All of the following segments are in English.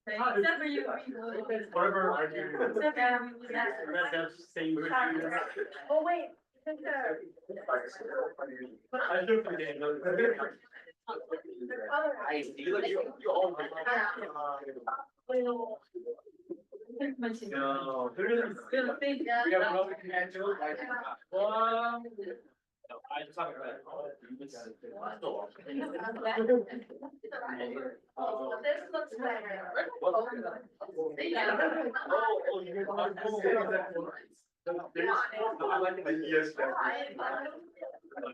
Except for you. Whatever I do. Oh, wait. I do forget. I see, like, you all. No. We have another command too. No, I just talking about. This looks better. I like the yes.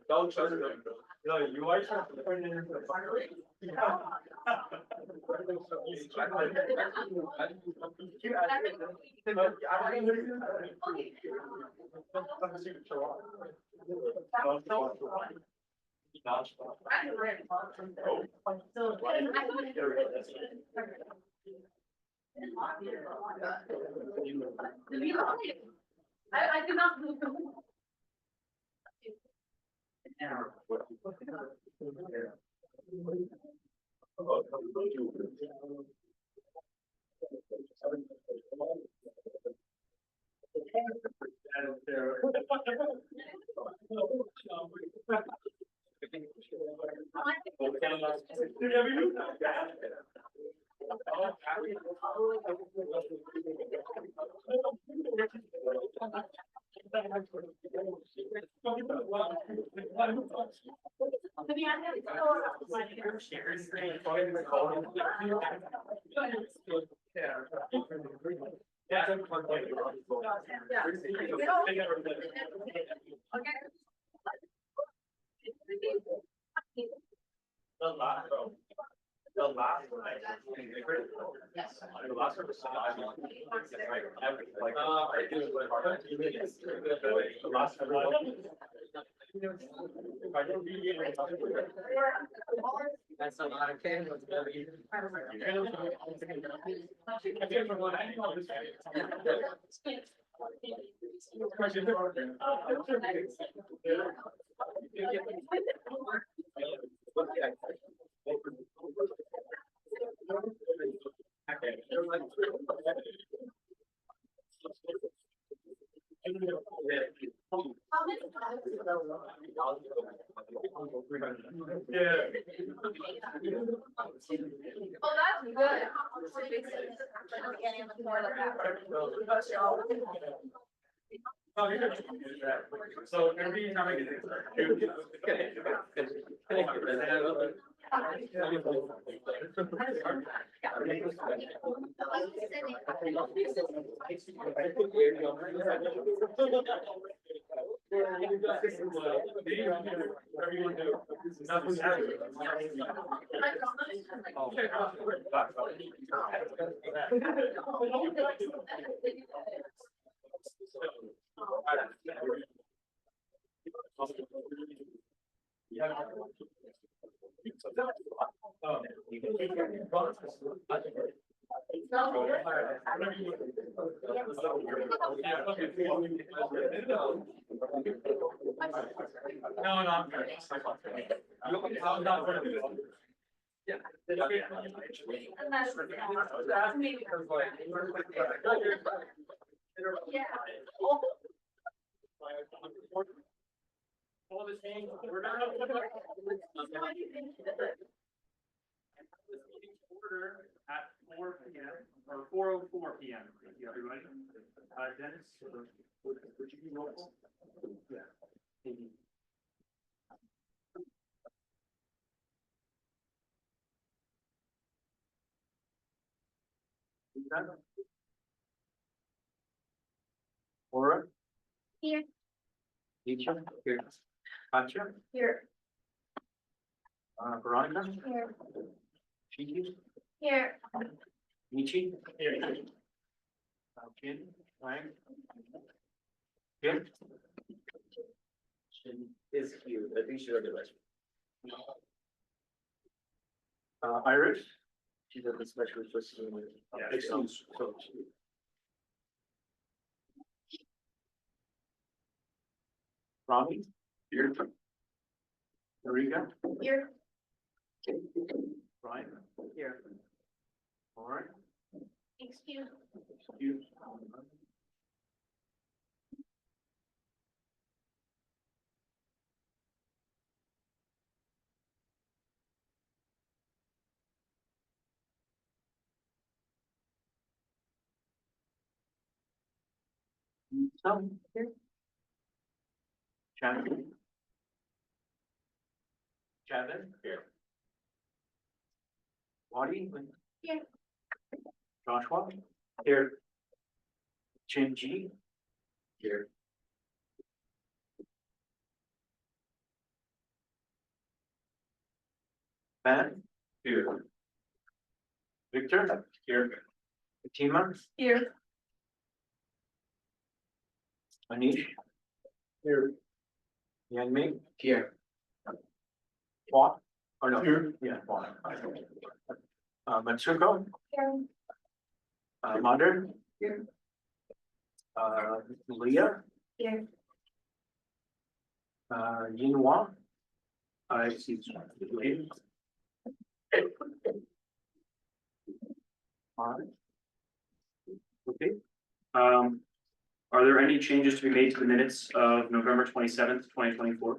Don't trust them. No, you are trying to put it into the fire. I did not move. That's a lot of candles. Oh, that's good. So every time I get No, I'm good. I'm not going to do it. Yeah. All the same, we're not. Order at 4 p.m. or 4:04 p.m. Thank you, everybody. Dennis, would you be local? Yeah. Thank you. Laura? Here. Nietzsche? Here. Katja? Here. Veronica? Here. Chiki? Here. Nietzsche? Here. Ken? Lang? Kim? She is here. I think she's already left. Irish? She does the special just. Yeah, so. Rami? Here. Eureka? Here. Brian? Here. All right. Excuse. Excuse. So, here. Chapman? Chapman? Here. Waddy? Here. Joshua? Here. Jim G? Here. Ben? Here. Victor? Here. Fatima? Here. Anish? Here. Yang Ming? Here. Juan? Oh, no. Here. Yeah, Juan. Matsuko? Here. Mother? Here. Leah? Here. Yinhua? I see. All right. Okay. Are there any changes to be made to the minutes of November 27th, 2024?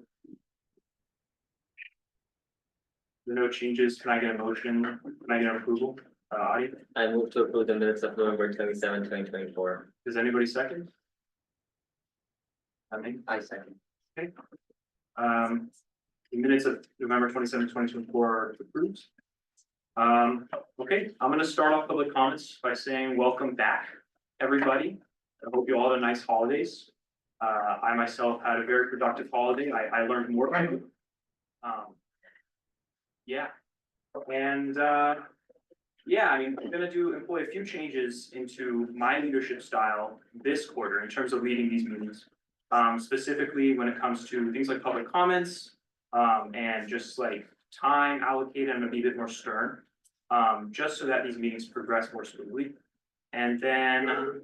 There are no changes. Can I get a motion? Can I get an approval? Adi, I move to approve the minutes of November 27, 2024. does anybody second? I second. Okay. The minutes of November 27th, 2024 are approved. Okay, I'm gonna start off public comments by saying welcome back, everybody. I hope you all had a nice holidays. I myself had a very productive holiday. I learned more from you. Yeah, and yeah, I mean, I'm gonna employ a few changes into my leadership style this quarter in terms of leading these meetings. Specifically when it comes to things like public comments, and just like time allocated, I'm gonna be a bit more stern. Just so that these meetings progress more smoothly. And then,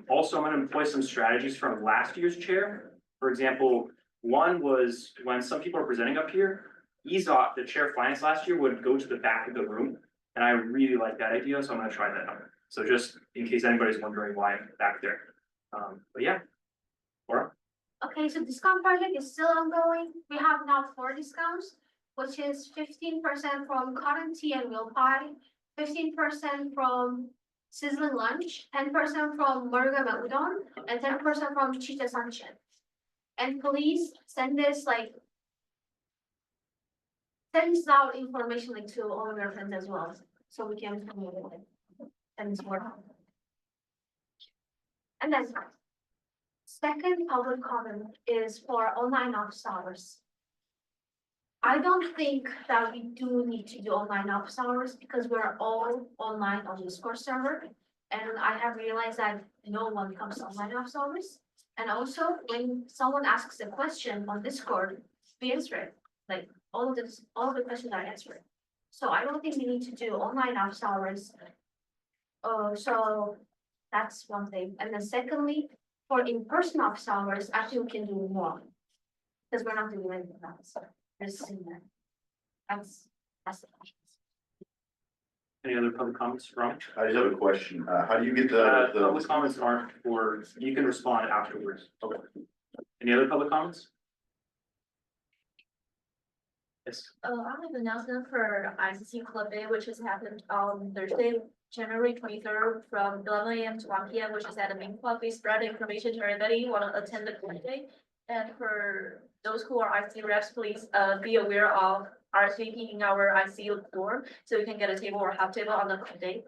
also I'm gonna employ some strategies from last year's chair. For example, one was when some people are presenting up here, Ezot, the chair of finance last year, would go to the back of the room. And I really like that idea, so I'm gonna try that out. So just in case anybody's wondering why I'm back there. But yeah. Laura? Okay, so discount project is still ongoing. We have now 4 discounts, which is 15% from cotton tea and meal pie, 15% from sizzling lunch, 10% from morgama udon, and 10% from chicha sanchin. And please send this out information to all of your friends as well, so we can promote it. And it's more. And then second public comment is for online office hours. I don't think that we do need to do online office hours because we're all online on Discord server. And I have realized that no one comes to online office hours. And also when someone asks a question on Discord, we answer it. Like all of the questions are answered. So I don't think we need to do online office hours. So that's one thing. And then secondly, for in-person office hours, actually we can do more. Because we're not doing anything else. That's the question. Any other public comments, Ron? I just have a question. How do you get Public comments aren't for, you can respond afterwards. Okay. Any other public comments? Yes. I have an announcement for ICC Club Day, which has happened on Thursday, January 23rd from 11 a.m. to 1 p.m., which is at the main club. We spread information to everybody who want to attend the club day. And for those who are ICC reps, please be aware of RSVP in our ICC dorm, so you can get a table or half table on the club day.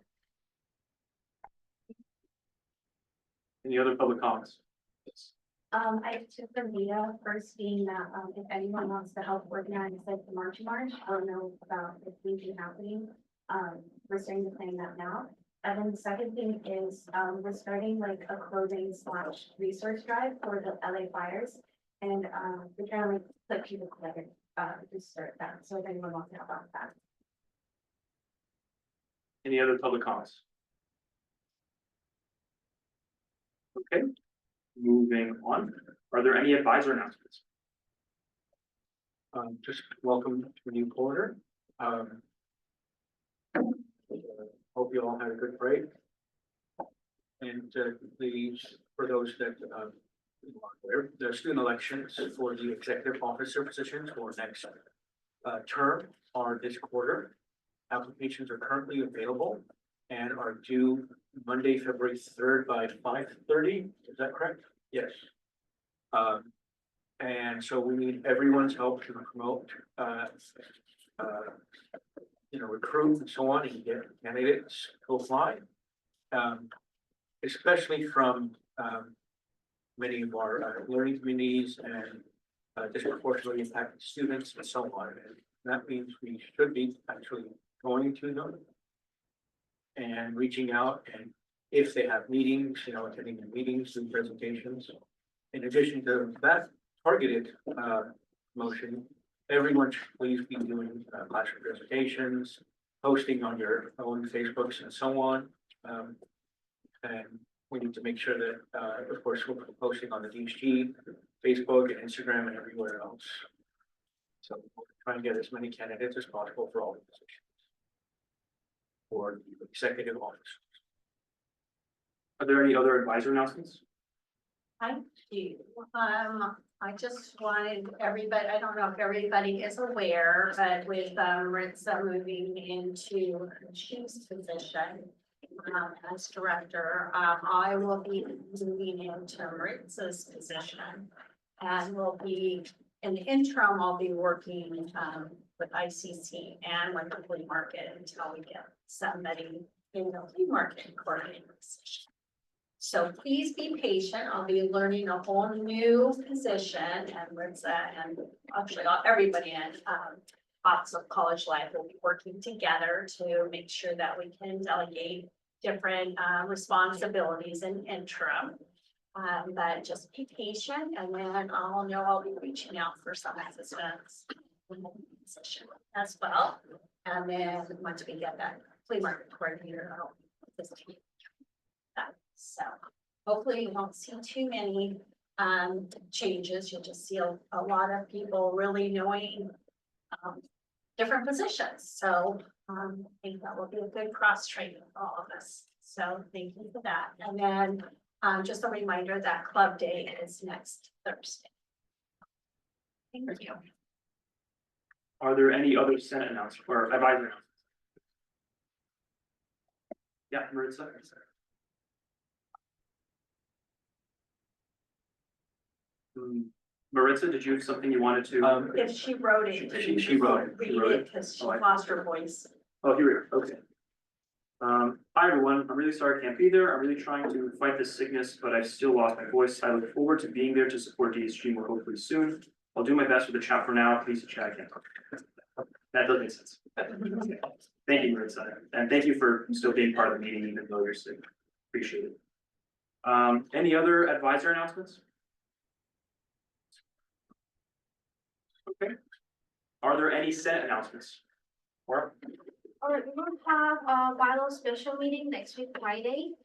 Any other public comments? Yes. I took the data first being that, if anyone wants to help organize like the March, I don't know about the meeting happening. We're starting to plan that now. And then the second thing is, we're starting like a clothing / resource drive for the LA fires. And, we're trying to like put people together, to start that. So if anyone wants to help out with that. Any other public comments? Okay, moving on. Are there any advisor announcements? Just welcome to a new quarter. Hope you all had a good break. And please, for those that the student elections for the executive officer positions for next term are this quarter. Applications are currently available and are due Monday, February 3rd by 5:30. Is that correct? Yes. And so we need everyone's help to promote, recruit and so on, and get candidates to apply. Especially from, many of our learning communities and disproportionately impacted students and so on. And that means we should be actually going to them and reaching out, and if they have meetings, attending the meetings, doing presentations. In addition to that targeted motion, everyone should please be doing classroom presentations, posting on your own Facebooks and so on. And we need to make sure that, of course, we're posting on the DASG, Facebook and Instagram and everywhere else. So we'll try and get as many candidates as possible for all the positions. For the executive office. Are there any other advisor announcements? I do. I just wanted everybody, I don't know if everybody is aware, but with Maritza moving into her chief's position as director, I will be moving into Maritza's position. And will be in the interim, I'll be working with ICC and with the flea market until we get somebody in the flea market coordinating position. So please be patient. I'll be learning a whole new position, and Maritza and actually everybody in Office of College Life will be working together to make sure that we can delegate different responsibilities in interim. But just be patient, and then I'll be reaching out for some assistance in the position as well. And then once we get that flea market coordinator, I'll just keep that. So hopefully you won't see too many changes. You'll just see a lot of people really knowing different positions. So I think that will be a good cross training for all of us. So thank you for that. And then just a reminder that club day is next Thursday. Thank you. Are there any other Senate announcements or advisor announcements? Yeah, Maritza. Maritza, did you have something you wanted to? If she wrote it, She wrote it. read it because she lost her voice. Oh, here we are, okay. Hi, everyone, I'm really sorry I can't be there. I'm really trying to fight this sickness, but I've still lost my voice. I look forward to being there to support DSG more hopefully soon. I'll do my best with the chat for now. Please chat again. That does make sense. Thank you, Maritza, and thank you for still being part of the meeting even though you're sick. Appreciate it. Any other advisor announcements? Okay. Are there any Senate announcements? Or All right, we will have a bylaw special meeting next week, Friday.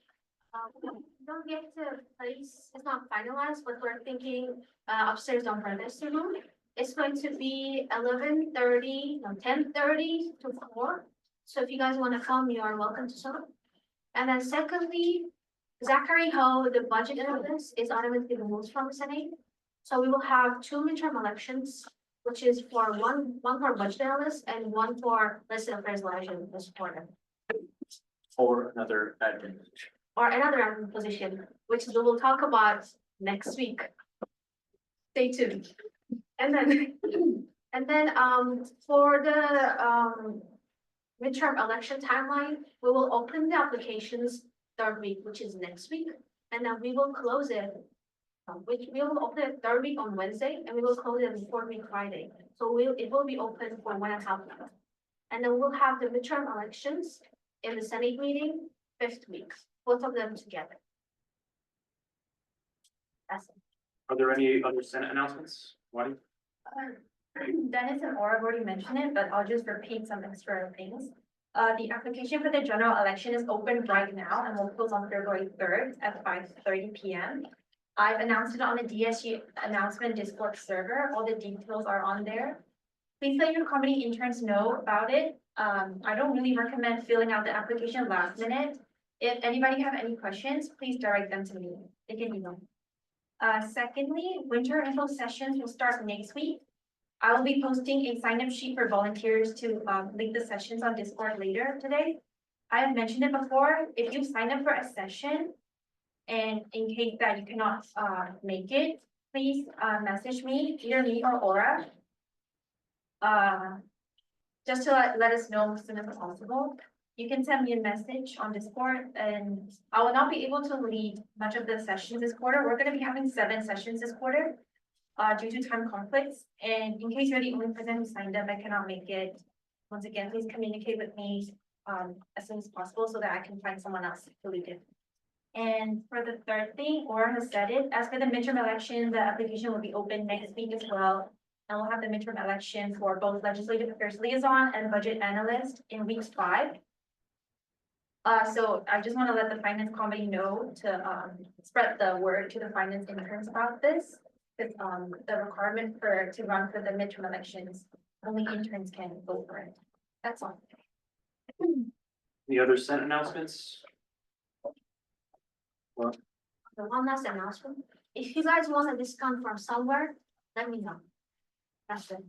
Don't get to place, it's not finalized, but we're thinking upstairs on Brothers room. It's going to be 10:30 to 4. So if you guys want to come, you are welcome to come. And then secondly, Zachary Ho, the budget analyst, is automatically removed from the Senate. So we will have 2 midterm elections, which is for one for budget analyst and one for legislative affairs liaison this quarter. Or another admin position. Or another admin position, which we will talk about next week. Stay tuned. And then for the midterm election timeline, we will open the applications 3rd week, which is next week, and then we will close it. Which we will open it 3rd week on Wednesday, and we will close it 4th week Friday. So it will be open for 1.5 months. And then we'll have the midterm elections in the Senate meeting 5th week, both of them together. That's it. are there any other Senate announcements? Wadi? Dennis and Aura have already mentioned it, but I'll just repeat some extra things. The application for the general election is open right now and will close on February 3rd at 5:30 p.m. I've announced it on the DSG announcement Discord server. All the details are on there. Please let your company interns know about it. I don't really recommend filling out the application last minute. If anybody have any questions, please direct them to me. They can email. Secondly, winter info sessions will start next week. I will be posting a sign-up sheet for volunteers to lead the sessions on Discord later today. I have mentioned it before, if you sign up for a session and in case that you cannot make it, please message me, either me or Aura. Just to let us know as soon as possible. You can send me a message on Discord and I will not be able to lead much of the sessions this quarter. We're gonna be having 7 sessions this quarter due to time conflicts. And in case you're the only person who signed up, I cannot make it. Once again, please communicate with me as soon as possible so that I can find someone else to lead it. And for the third thing, Aura has said it, as for the midterm election, the application will be open next week as well. And we'll have the midterm election for both legislative affairs liaison and budget analyst in week 5. So I just want to let the finance committee know to spread the word to the finance interns about this. Because the requirement to run for the midterm elections, only interns can vote for it. That's all. Any other Senate announcements? The one last announcement, if you guys want a discount from somewhere, let me know. That's it.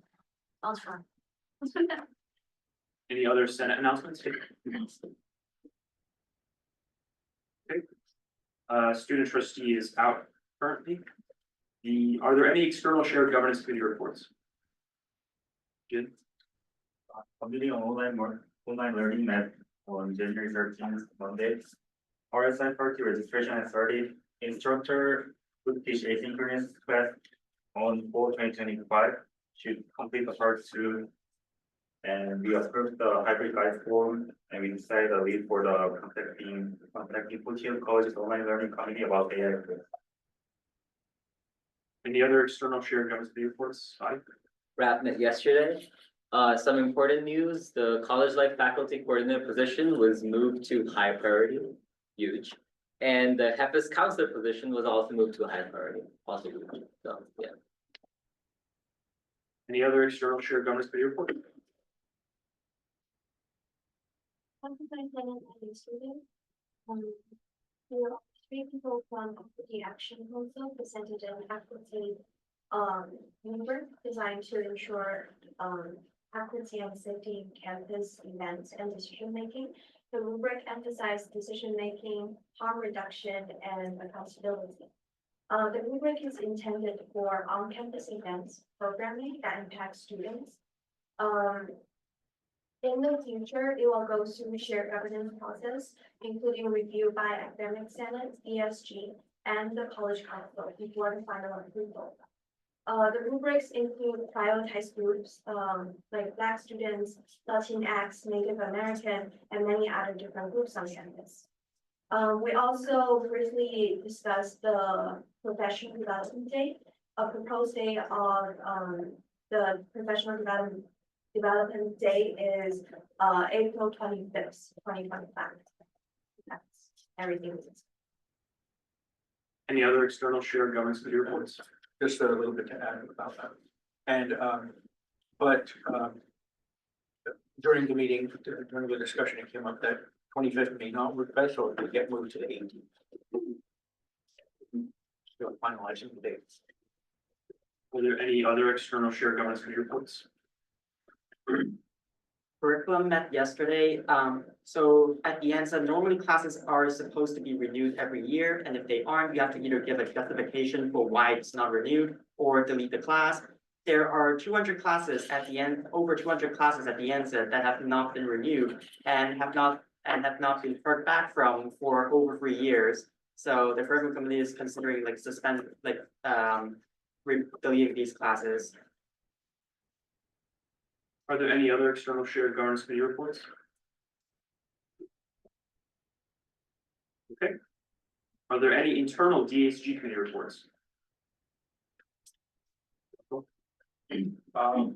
Sounds fun. Any other Senate announcements? Okay. Student trustee is out currently. Are there any external shared governance committee reports? Jin? Committee on online learning met on January 13th, Monday. RSI party registration has started. Instructor would teach asynchronous class on fall 2025. Should complete the part 2. And we approved the hybrid guide form and we decided the lead for the contacting Fujian College's online learning committee about AI. Any other external shared governance committee reports? Wrap met yesterday. Some important news, the college life faculty coordinator position was moved to high priority, huge. And the HEPAS counselor position was also moved to a high priority, also huge. So, yeah. Any other external shared governance committee report? Three people from the Action Council presented an equity rubric designed to ensure equity and safety campus events and decision making. The rubric emphasized decision making, harm reduction, and accountability. The rubric is intended for on-campus events programming that impact students. In the future, it will go through shared governance process, including review by academic senate, DSG, and the college council before the final approval. The rubrics include prioritized groups like Black students, Latinx, Native American, and many other different groups on campus. We also briefly discussed the professional development day, a proposed day of the professional development day is April 25th, 2025. That's everything. Any other external shared governance committee reports? Just a little bit to add about that. And during the meeting, during the discussion, it came up that 25th may not work best, so it would get moved to the 18th. Still finalizing the dates. Are there any other external shared governance committee reports? Curriculum met yesterday. So at the end, so normally classes are supposed to be renewed every year, and if they aren't, you have to either give a justification for why it's not renewed or delete the class. There are 200 classes at the end, over 200 classes at the end that have not been renewed and have not been heard back from for over 3 years. So the curriculum committee is considering deleting these classes. Are there any other external shared governance committee reports? Okay. Are there any internal DASG committee reports?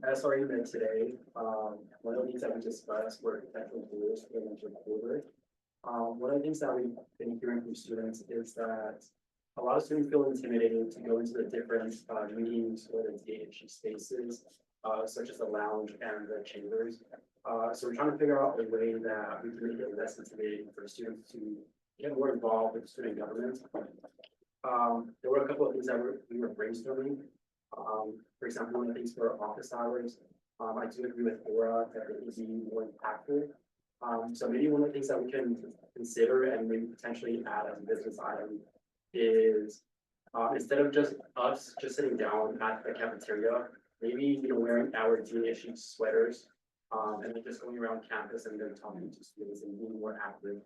As already mentioned today, one of the things that we discussed were potential rules for the quarter. One of the things that we've been hearing from students is that a lot of students feel intimidated to go into the different meetings or the DASG spaces, such as the lounge and the chambers. So we're trying to figure out a way that we can make it less intimidating for students to get more involved with student government. There were a couple of things that we were brainstorming. For example, one of the things for office hours, I do agree with Laura that it would be more impactful. So maybe one of the things that we can consider and maybe potentially add as a business item is instead of just us just sitting down at the cafeteria, maybe wearing our DASG sweaters, and then just going around campus and then talking to students and being more active.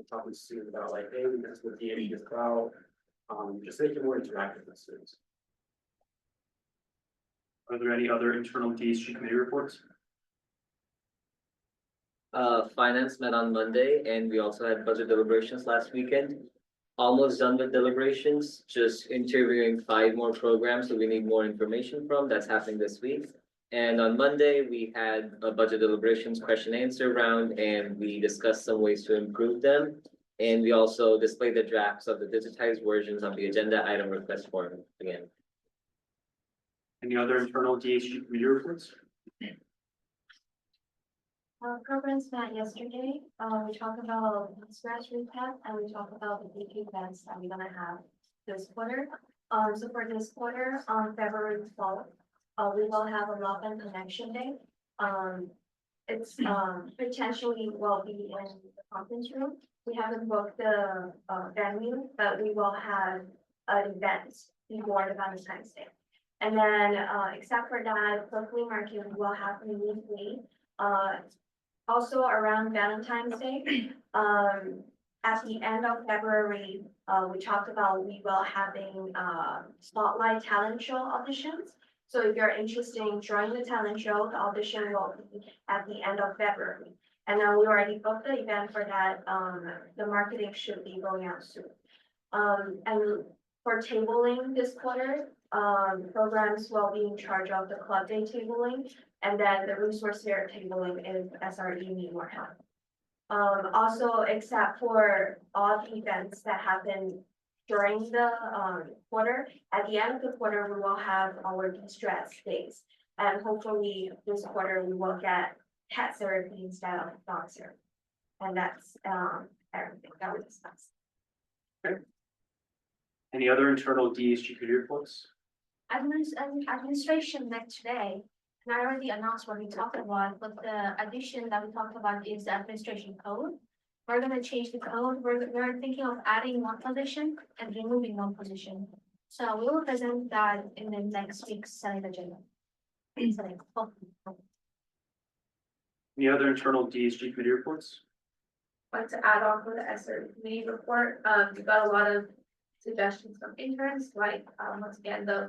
Talking to students about like, hey, this is what DASG is about. Just make it more interactive with students. Are there any other internal DSG committee reports? Finance met on Monday and we also had budget deliberations last weekend. Almost done with deliberations, just interviewing 5 more programs that we need more information from. That's happening this week. And on Monday, we had a budget deliberations question answer round and we discussed some ways to improve them. And we also displayed the drafts of the digitized versions on the agenda item request form again. Any other internal DSG committee reports? Programs met yesterday, we talked about scratch recap and we talked about the big events that we're gonna have this quarter. So for this quarter, on February 12th, we will have a Love and Connection Day. It's potentially will be in the conference room. We haven't booked the venue, but we will have an event before the Valentine's Day. And then except for that, the flea market will happen weekly. Also around Valentine's Day, at the end of February, we talked about we will having spotlight talent show auditions. So if you're interested in joining the talent show, the audition will be at the end of February. And then we already booked the event for that. The marketing should be going out soon. And for tabling this quarter, programs will be in charge of the club day tabling. And then the resource fair tabling is SRE need more help. Also, except for all the events that happen during the quarter, at the end of the quarter, we will have our de-stress days. And hopefully this quarter we will get pet therapy instead of dog therapy. And that's everything that we discussed. Any other internal DSG committee reports? Administration met today, and I already announced what we talked about, but the addition that we talked about is the administration code. We're gonna change the code. We're thinking of adding 1 position and removing 1 position. So we will present that in the next week's Senate agenda. Any other internal DSG committee reports? Want to add on for the SRE committee report, we got a lot of suggestions from interns, like, once again, they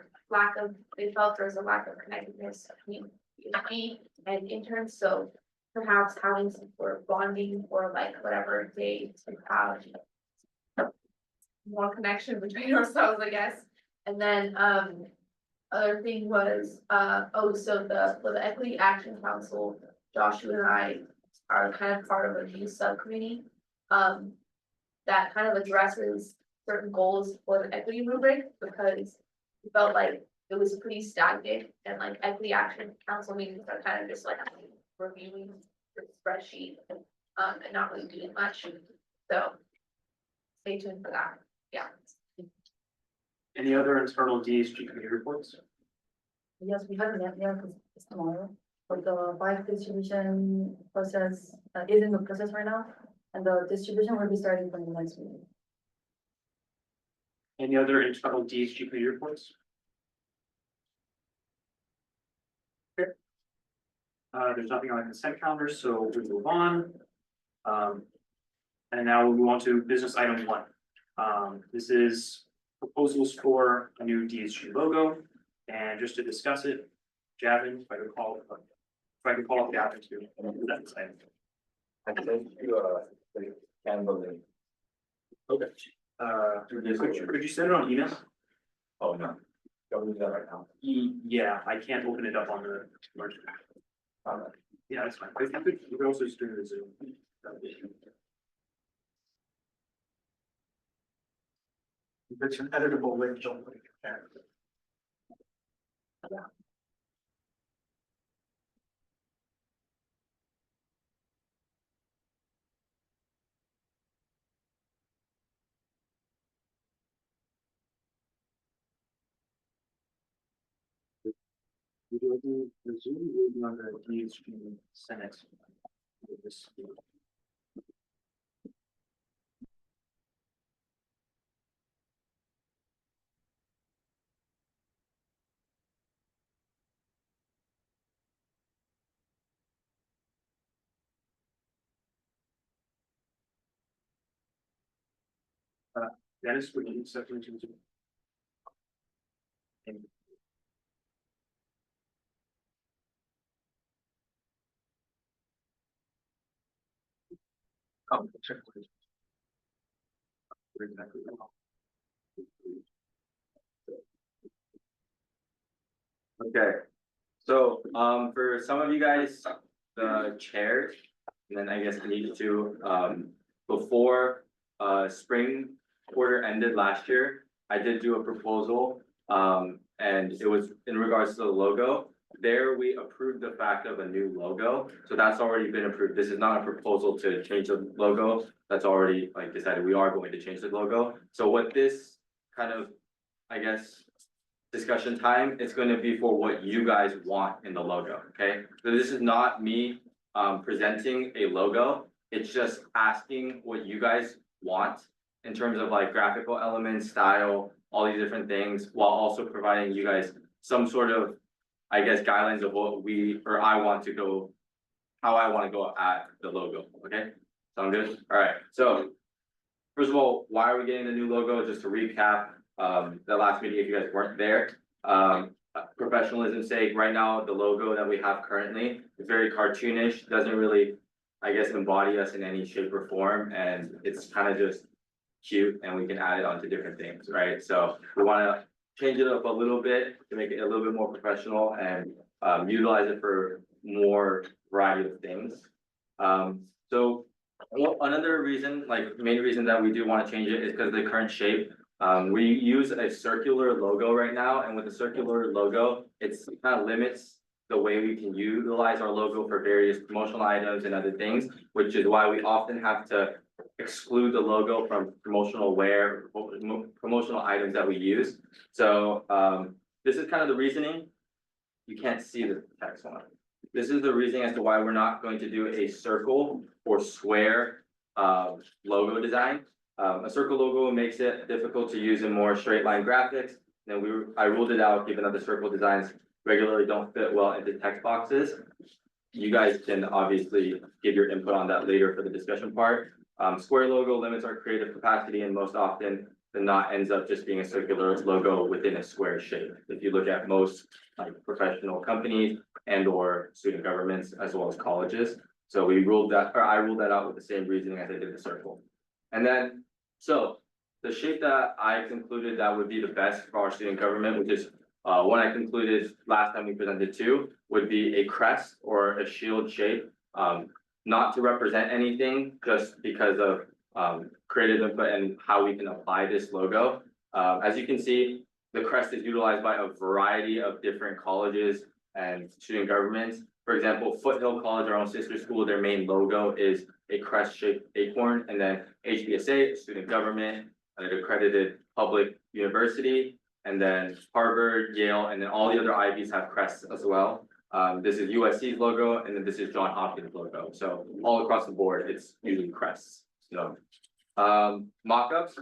felt there's a lack of connectedness between PhD and interns, so perhaps having some sort of bonding or like whatever day to have more connection between ourselves, I guess. And then, other thing was, for the Equity Action Council, Joshua and I are kind of part of a new subcommittee, that kind of addresses certain goals for the equity rubric, because we felt like it was pretty stagnant, and like Equity Action Council meetings are kind of just like reviewing the spreadsheet, and not really doing much. So stay tuned for that. Yeah. Any other internal DSG committee reports? Yes, we have met there because it's tomorrow, but the bike distribution process is in the process right now, and the distribution will be starting from the next week. Any other internal DSG committee reports? Okay. There's nothing on the consent calendar, so we move on. And now we'll move on to business item 1. This is proposals for a new DSG logo, and just to discuss it, Javin, if I could call Javin to do that item. I sent you the Canva link. Okay. Could you send it on email? Oh, no. Don't do that right now. Yeah, I can't open it up on the commercial. Yeah, that's fine. If you could also just do the Zoom. If it's an editable link, don't put it there. We do the Zoom meeting on the DASG Senate. Dennis, would you accept into the Zoom? Oh, check. Exactly. Okay, so, for some of you guys, the chairs, and then I guess need to, before, spring quarter ended last year, I did do a proposal, and it was in regards to the logo. There, we approved the fact of a new logo, so that's already been approved. This is not a proposal to change the logo. That's already, like, decided we are going to change the logo. So what this kind of, I guess, discussion time, it's going to be for what you guys want in the logo, okay? So this is not me presenting a logo, it's just asking what you guys want in terms of like graphical elements, style, all these different things, while also providing you guys some sort of, I guess, guidelines of what we, or I want to go, how I want to go at the logo, okay? Sound good? All right, so first of all, why are we getting the new logo? Just to recap, the last meeting, if you guys weren't there, professionalism's sake, right now, the logo that we have currently is very cartoonish, doesn't really, I guess, embody us in any shape or form, and it's kind of just cute, and we can add it onto different things, right? So we want to change it up a little bit to make it a little bit more professional and utilize it for more variety of things. So another reason, like main reason that we do want to change it is because of the current shape. We use a circular logo right now, and with the circular logo, it kind of limits the way we can utilize our logo for various promotional items and other things, which is why we often have to exclude the logo from promotional wear, promotional items that we use. So this is kind of the reasoning. You can't see the text on it. This is the reasoning as to why we're not going to do a circle or square logo design. A circle logo makes it difficult to use in more straight line graphics. Then I ruled it out given that the circle designs regularly don't fit well into text boxes. You guys can obviously give your input on that later for the discussion part. Square logo limits our creative capacity, and most often than not ends up just being a circular logo within a square shape. If you look at most like professional companies and or student governments as well as colleges. So I ruled that out with the same reasoning as I did the circle. And then, so the shape that I concluded that would be the best for our student government, which is one I concluded last time we presented to, would be a crest or a shield shape. Not to represent anything, just because of creative input and how we can apply this logo. As you can see, the crest is utilized by a variety of different colleges and student governments. For example, Foothill College, our own sister school, their main logo is a crest-shaped acorn, and then HBSA, a student government, an accredited public university, and then Harvard, Yale, and then all the other Ivies have crests as well. This is USC's logo, and then this is Johns Hopkins logo. So all across the board, it's usually crests. So mock-ups.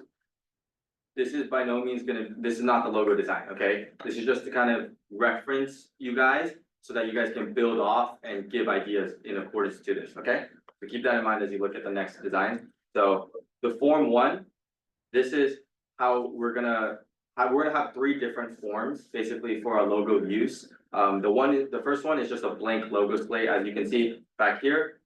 This is by no means this is not the logo design, okay? This is just to kind of reference you guys so that you guys can build off and give ideas in accordance to this, okay? So keep that in mind as you look at the next design. So the form 1, this is how we're gonna have 3 different forms basically for our logo use. The first one is just a blank logo slate. As you can see back here,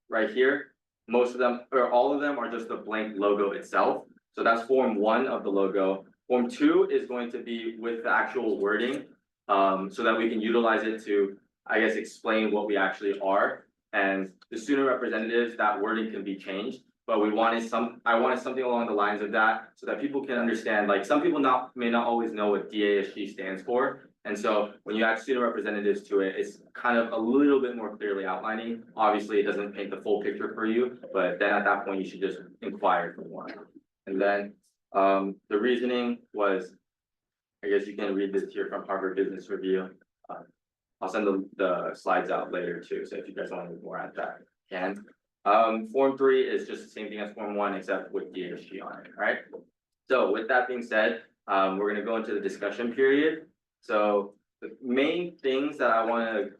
right here, most of them or all of them are just a blank logo itself. So that's form 1 of the logo. Form 2 is going to be with the actual wording, so that we can utilize it to, I guess, explain what we actually are. And the student representatives, that wording can be changed. But I wanted something along the lines of that, so that people can understand, like, some people may not always know what DASG stands for. And so when you add student representatives to it, it's kind of a little bit more clearly outlining. Obviously, it doesn't paint the full picture for you, but then at that point, you should just inquire for more. And then, the reasoning was, I guess you can read this here from Harvard Business Review. I'll send the slides out later too, so if you guys want to look more at that, you can. Form 3 is just the same thing as Form 1, except with DASG on it, right? So with that being said, we're gonna go into the discussion period. So the main things that I wanna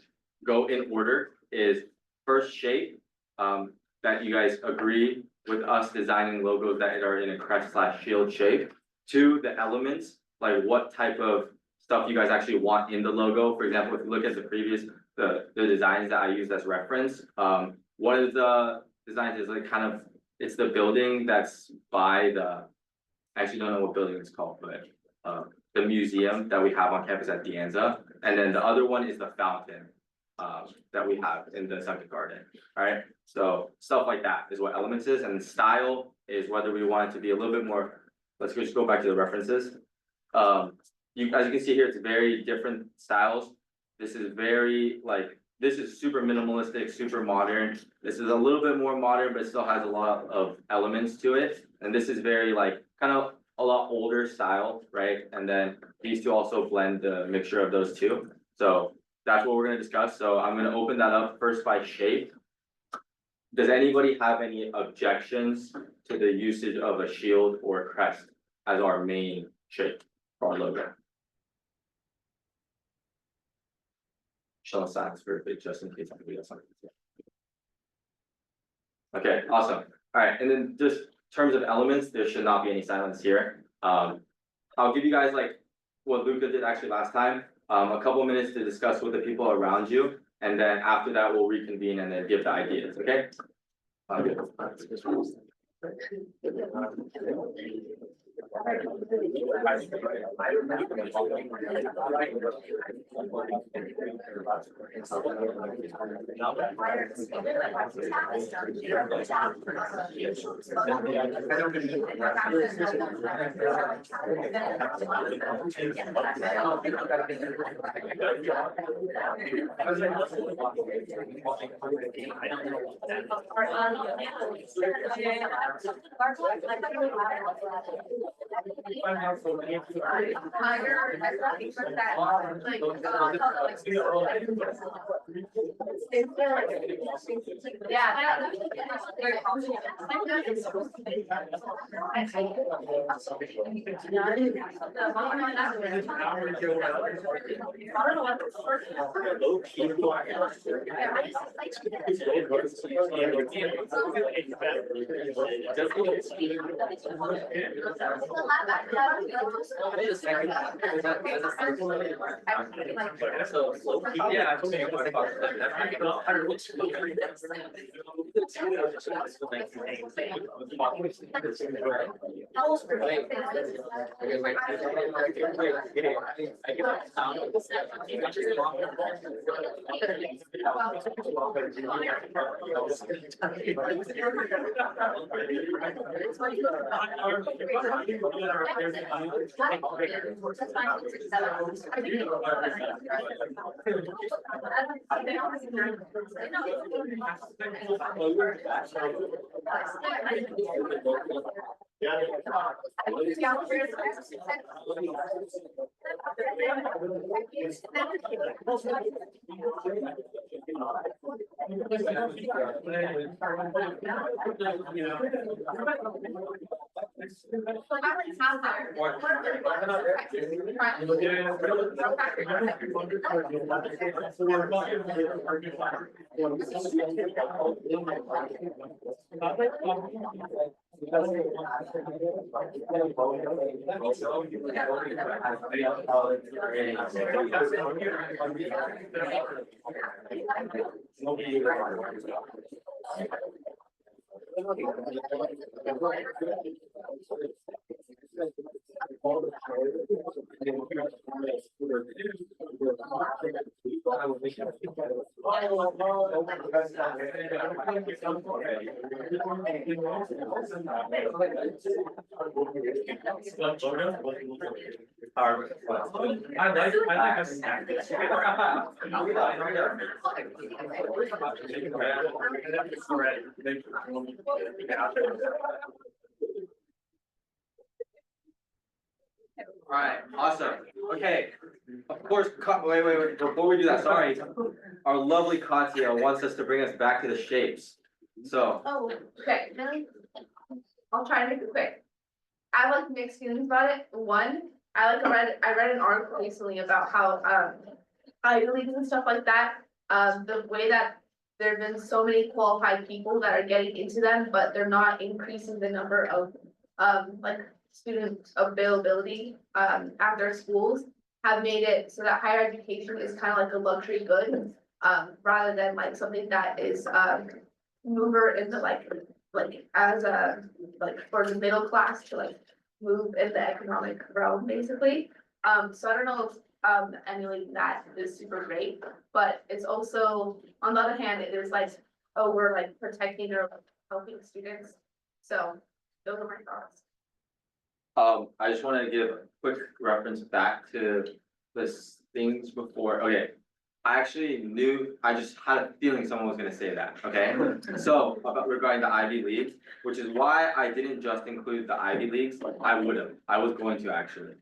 go in order is first, shape, that you guys agree with us designing logos that are in a crest/shield shape. 2, the elements, like what type of stuff you guys actually want in the logo. For example, if you look at the previous, the designs that I used as reference, one of the designs is like kind of, it's the building that's by the, I actually don't know what building it's called, but the museum that we have on campus at De Anza. And then the other one is the fountain that we have in the Sunken Garden, alright? So stuff like that is what elements is, and style is whether we want it to be a little bit more, let's just go back to the references. As you can see here, it's very different styles. This is very this is super minimalistic, super modern. This is a little bit more modern, but still has a lot of elements to it. And this is very kind of a lot older style, right? And then these two also blend the mixture of those two. So that's what we're gonna discuss. So I'm gonna open that up first by shape. Does anybody have any objections to the usage of a shield or crest as our main shape for our logo? Show silence for a bit, just in case anybody has something to say. Okay, awesome. All right, and then just in terms of elements, there should not be any silence here. I'll give you guys what Luca did actually last time, a couple minutes to discuss with the people around you, and then after that we'll reconvene and then give the ideas. Okay. I like us. Alright, awesome, okay, of course, wait, before we do that, sorry. Our lovely Katya wants us to bring us back to the shapes, so. Oh, okay, I'll try to make it quick. I have like mixed feelings about it. One, I read an article recently about how Ivy Leagues and stuff like that, the way that there have been so many qualified people that are getting into them, but they're not increasing the number of like student availability at their schools, have made it so that higher education is kind of like a luxury good, rather than like something that is mover in the like as a like for the middle class to like move in the economic realm basically. So I don't know if emulating that is super great, but it's also on the other hand, it is like, oh, we're like protecting or helping students. So those are my thoughts. I just wanna give a quick reference back to this things before, okay. I actually knew, I just had a feeling someone was gonna say that, okay? So, about regarding the Ivy Leagues, which is why I didn't just include the Ivy Leagues, I was going to actually.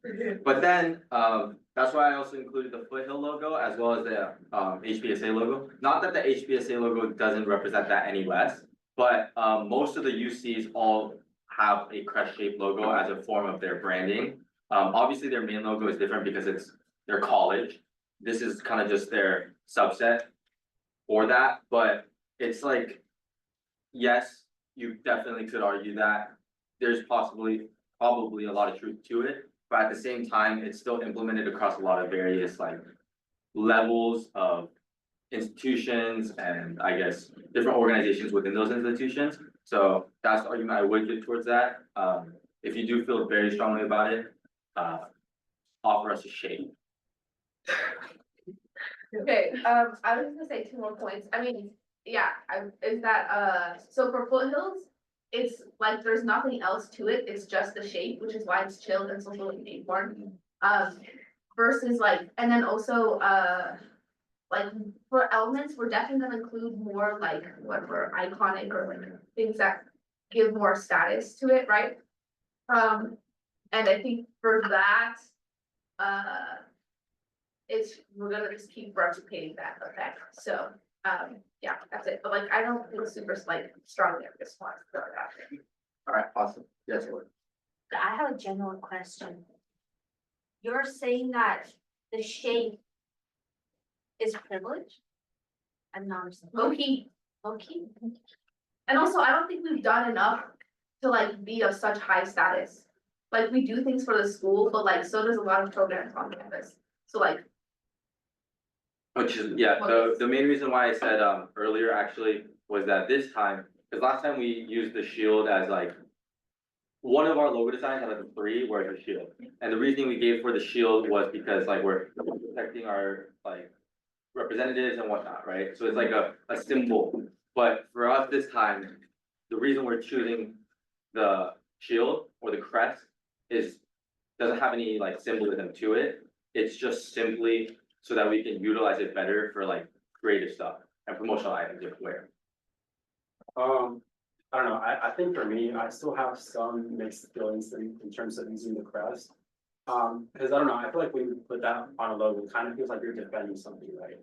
But then, that's why I also included the Foothill logo as well as the HBSA logo. Not that the HBSA logo doesn't represent that any less, but most of the UCs all have a crest shaped logo as a form of their branding. Obviously their main logo is different because it's their college. This is kind of just their subset for that, but it's like, yes, you definitely could argue that there's probably a lot of truth to it, but at the same time, it's still implemented across a lot of various like levels of institutions and I guess different organizations within those institutions. So that's the argument I would give towards that. If you do feel very strongly about it, offer us a shade. Okay, I was gonna say two more points. I mean, yeah, is that, so for Foothills, it's like, there's nothing else to it, it's just the shape, which is why it's chilled and socially important. Versus like, and then also, like, for elements, we're definitely gonna include more like, what were iconic or like, things that give more status to it, right? And I think for that, we're gonna just keep replicating that effect, so, yeah, that's it, but like, I don't feel super like strongly on this one, so that's it. Alright, awesome, yes, Lord. I have a general question. You're saying that the shape is privilege? I'm not understanding. Low key. And also, I don't think we've done enough to like be of such high status. Like, we do things for the school, but like, so does a lot of programs on campus, so like. Which is, yeah, the main reason why I said earlier actually was that this time, because last time we used the shield as like. One of our logo designs had like a 3 where it's a shield, and the reason we gave for the shield was because like we're protecting our like representatives and whatnot, right? So it's like a symbol, but for us this time, the reason we're choosing the shield or the crest is, doesn't have any like symbolism to it. It's just simply so that we can utilize it better for like creative stuff and promotional items if wear. I don't know, I think for me, I still have some mixed feelings in terms of using the crest. Cause I don't know, I feel like when you put that on a logo, it kind of feels like you're defending something, right?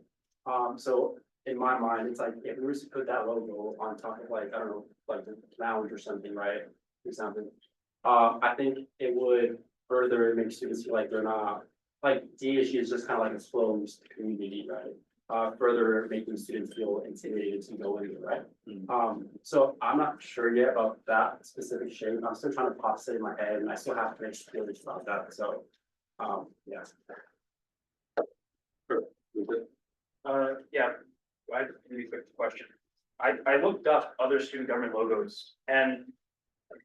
So in my mind, it's like, if we were to put that logo on top of like, I don't know, like the lounge or something, right? For example, I think it would further make students feel like they're not, like DASG is just kind of like a closed community, right? Further making students feel intimidated to go in, right? So I'm not sure yet about that specific shape. I'm still trying to process it in my head, and I still have to make feelings about that. So, yeah. Yeah, I have a really quick question. I looked up other student government logos, and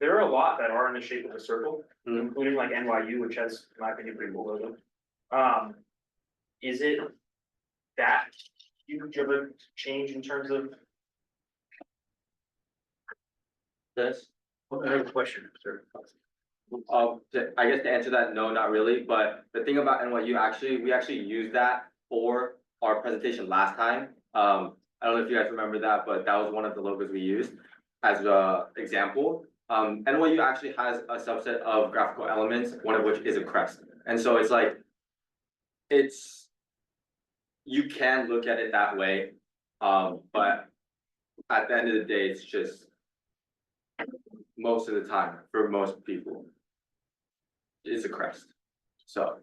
there are a lot that are in the shape of a circle, including like NYU, which has, in my opinion, a pretty cool logo. Is it that huge of a change in terms of This, I have a question, sir. I guess to answer that, no, not really, but the thing about NYU, we actually used that for our presentation last time. I don't know if you guys remember that, but that was one of the logos we used as a example. NYU actually has a subset of graphical elements, one of which is a crest, and so it's like, you can look at it that way, but at the end of the day, it's just most of the time, for most people, it's a crest. So,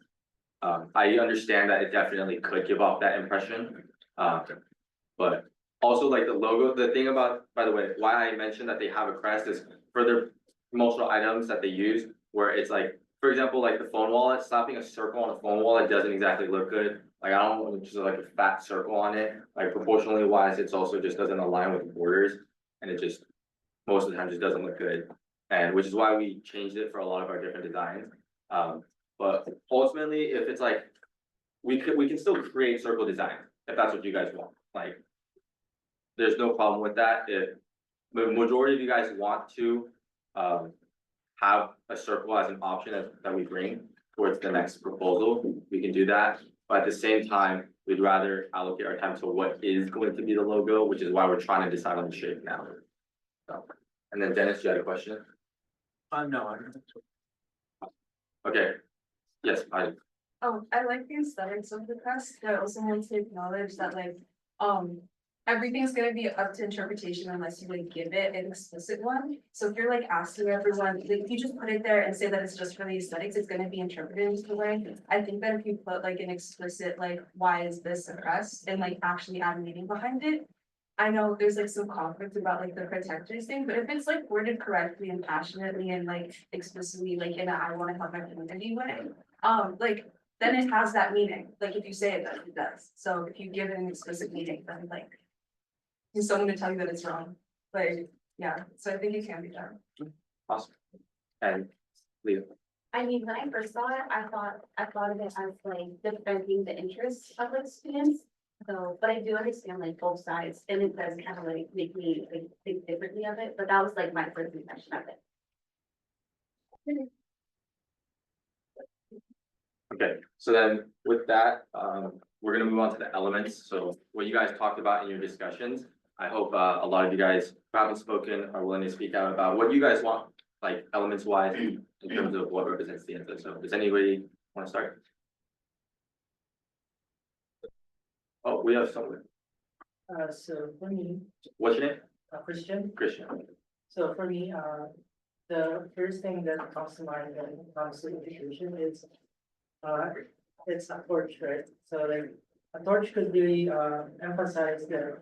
I understand that it definitely could give off that impression. But also like the logo, the thing about, by the way, why I mentioned that they have a crest is for their promotional items that they use, where it's like, for example, like the phone wallet, slapping a circle on a phone wallet doesn't exactly look good. Like, I don't want just like a fat circle on it, like proportionally wise, it's also just doesn't align with the borders. And it just, most of the time just doesn't look good. And which is why we changed it for a lot of our different designs. But ultimately, if it's like, we can still create circle design, if that's what you guys want, like. There's no problem with that, if the majority of you guys want to, have a circle as an option that we bring towards the next proposal, we can do that. But at the same time, we'd rather allocate our time to what is going to be the logo, which is why we're trying to decide on the shape now. So, and then Dennis, you had a question? No, I don't think so. Okay, yes, Oh, I like the aesthetics of the crest, but I also want to acknowledge that like, everything's gonna be up to interpretation unless you like give it an explicit one. So if you're like asking everyone, like if you just put it there and say that it's just for the aesthetics, it's gonna be interpreted into the way. I think that if you put like an explicit, like, why is this a crest, and like actually add meaning behind it. I know there's like some conflict about like the protectors thing, but if it's like worded correctly and passionately and like explicitly, like in a I wanna help my community way, like. Then it has that meaning, like if you say it, then it does. So if you give it an explicit meaning, then like. Is someone to tell you that it's wrong, like, yeah, so I think it can be done. awesome. And Leo, I mean, when I first saw it, I thought of it as like defending the interests of like students. So, but I do understand like both sides, and it does kind of like make me like think differently of it, but that was like my first impression of it. okay, so then with that, we're gonna move on to the elements. So what you guys talked about in your discussions, I hope a lot of you guys who haven't spoken are willing to speak out about what you guys want, like elements wise, in terms of what represents the answer. So does anybody want to start? Oh, we have someone. So for me, What's your name? Christian, Christian. so for me, the first thing that comes to mind when it comes to education is, it's a torch, right? So like, a torch could really, emphasize that